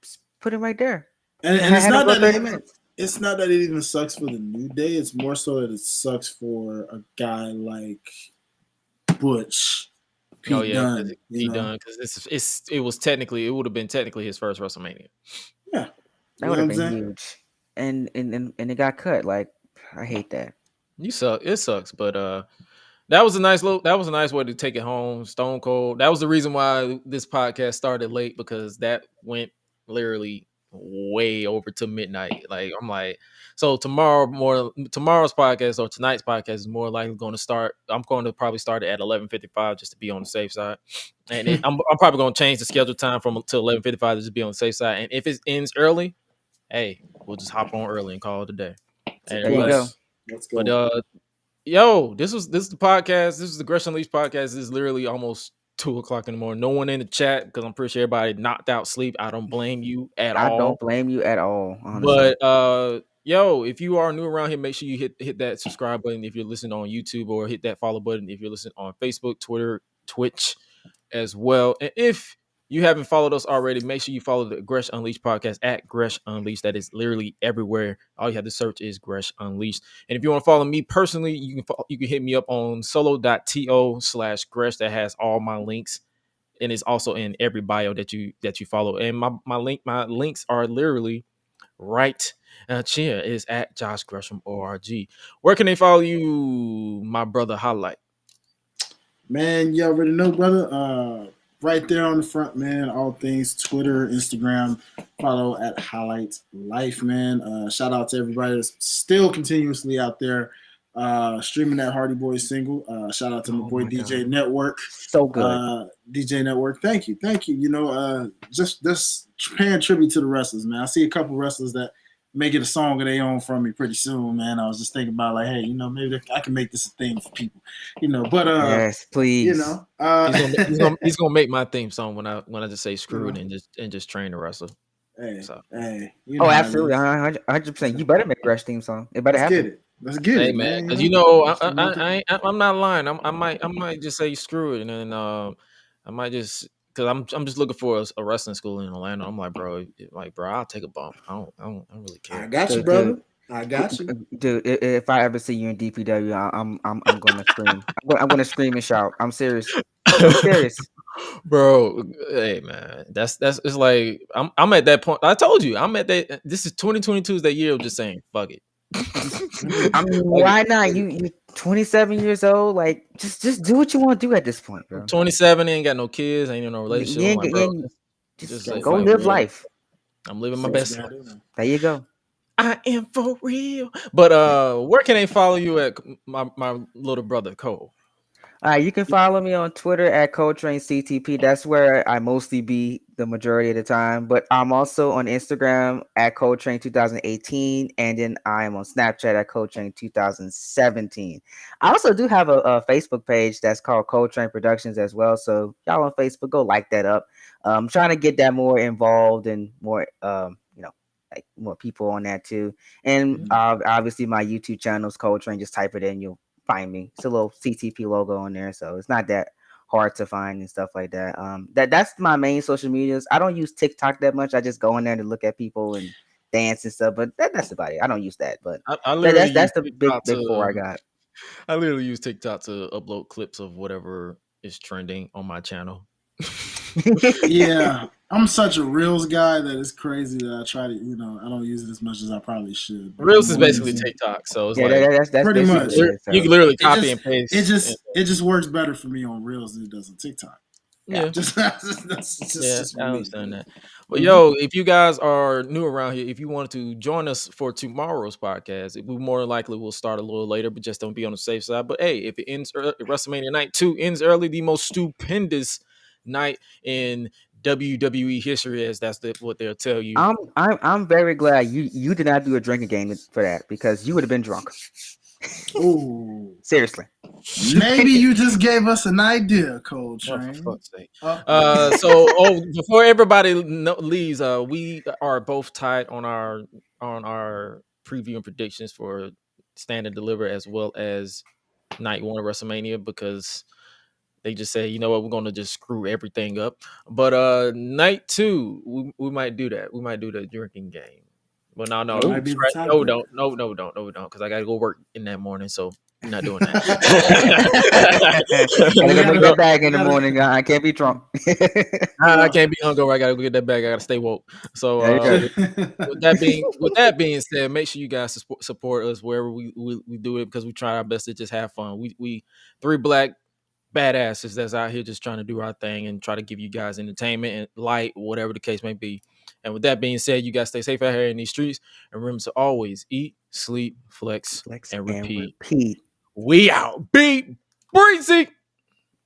just put it right there. And Had it's him not go that 30 minutes. it's not that it even sucks for the New Day. It's more so that it sucks for a guy like Butch, Pete Oh yeah, Dunne. he done because it would have been technically his first WrestleMania. Yeah, That would have been huge. And it got cut. Like I hate that. You suck. It sucks, but that was a nice way to take it home. Stone Cold. That was the reason why this podcast started late because that went literally way over to midnight. Like I'm like, so tomorrow's podcast or tonight's podcast is more likely going to start. I'm going to probably start it at 11:55 just to be on the safe side, and I'm probably going to change the schedule time from to 11:55 to just be on the safe side. And if it ends early, hey, we'll just hop on early and call it a day. There you go. Let's go. But yo, this is the podcast. This is the Gresh Unleashed podcast. This is literally almost 2:00 in the morning. No one in the chat because I'm pretty sure everybody knocked out sleep. I don't blame you at all. I don't blame you at all. Honestly. But yo, if you are new around here, make sure you hit that subscribe button if you're listening on YouTube, or hit that follow button if you're listening on Facebook, Twitter, Twitch as well. And if you haven't followed us already, make sure you follow the Gresh Unleashed podcast at Gresh Unleashed. That is literally everywhere. All you have to search is Gresh Unleashed. And if you want to follow me personally, you can hit me up on solo.to/Gresh. That has all my links and it's also in every bio that you follow. And my links are literally right here is at Josh Gresham ORG. Where can they follow you, my brother Hi-Lite? Man, you already know, brother. Right there on the front, man. All things Twitter, Instagram. Follow at Hi-Lite Life, man. Shout out to everybody that's still continuously out there streaming that Hardy Boys single. Shout out to my boy DJ God. Network. So good. DJ Network. Thank you. You know, just paying tribute to the wrestlers, man. I see a couple wrestlers that may get a song of their own from me pretty soon, man. I was just thinking about like, hey, you know, maybe I can make this a thing for people, you know. But yes, please. You know, he's gonna make my theme song when I just say screw it and just train the wrestler. Hey, so. Hey, you know absolutely, 100%. You better make Gresh theme song. It better happen. Let's get it, man. Because you know, I'm not lying. I might just say screw it, and then I might just. Because I'm just looking for a wrestling school in Orlando. I'm like, bro, I'll take a bump. I don't really care. I got you, brother. I got you, dude. If I ever see you in DPW, I'm gonna scream. I'm gonna scream and shout. I'm serious. Bro. Hey man, that's it's like I'm at that point. I told you I'm at that. This is 2022 is that year of just saying fuck it. I mean, why not? You 27 years old. Like, just do what you want to do at this point, bro. I'm 27, ain't got no kids, ain't in no relationship. Just go live life. I'm living my best life. There you go. I am for real. But where can they follow you at, my little brother Cole? You can follow me on Twitter at ColeTrain CTP. That's where I mostly be the majority of the time. But I'm also on Instagram at ColeTrain 2018, and then I am on Snapchat at ColeTrain 2017. I also do have a Facebook page that's called ColeTrain Productions as well. So y'all on Facebook, go like that up. I'm trying to get that more involved and more, like more people on that too. And obviously my YouTube channel is ColeTrain. Just type it in, you'll find me. It's a little CTP logo on there, so it's not that hard to find and stuff like that. That's my main social medias. I don't use TikTok that much. I just go in there to look at people and dance and stuff, but that's about it. I don't use that, but that's the big four I got. I literally use TikTok to upload clips of whatever is trending on my channel. Yeah, I'm such a Reels guy that it's crazy that I try to, I don't use it as much as I probably should. Reels is basically TikTok, so it's that's pretty much. You can literally copy and paste. It just works better for me on Reels than it does on TikTok. Yeah, just I understand that. But yo, if you guys are new around here, if you wanted to join us for tomorrow's podcast, we more than likely will start a little later, but just don't be on the safe side. But hey, if it ends WrestleMania Night 2 ends early, the most stupendous night in WWE history, as that's what they'll tell you. I'm very glad you did not do a drinking game for that, because you would have been drunk. Ooh, seriously. Maybe you just gave us an idea, ColeTrain. For fuck's sake. So before everybody leaves, we are both tied on our preview and predictions for Stand and Deliver as well as Night 1 of WrestleMania, because they just say, you know what, we're going to just screw everything up. But Night 2, we might do that. We might do the drinking game. But no, don't, because I got to go work in that morning, so I'm not doing that. Gotta go make that bag in the morning. I can't be drunk. I can't be hungover. I got to go get that bag. I got to stay woke. So with that being said, make sure you guys support us wherever we do it, because we try our best to just have fun. We three black badasses that's out here just trying to do our thing and try to give you guys entertainment and light, whatever the case may be. And with that being said, you guys stay safe out here in these streets, and remember to always eat, sleep, flex and repeat. We out. Beat Breezy.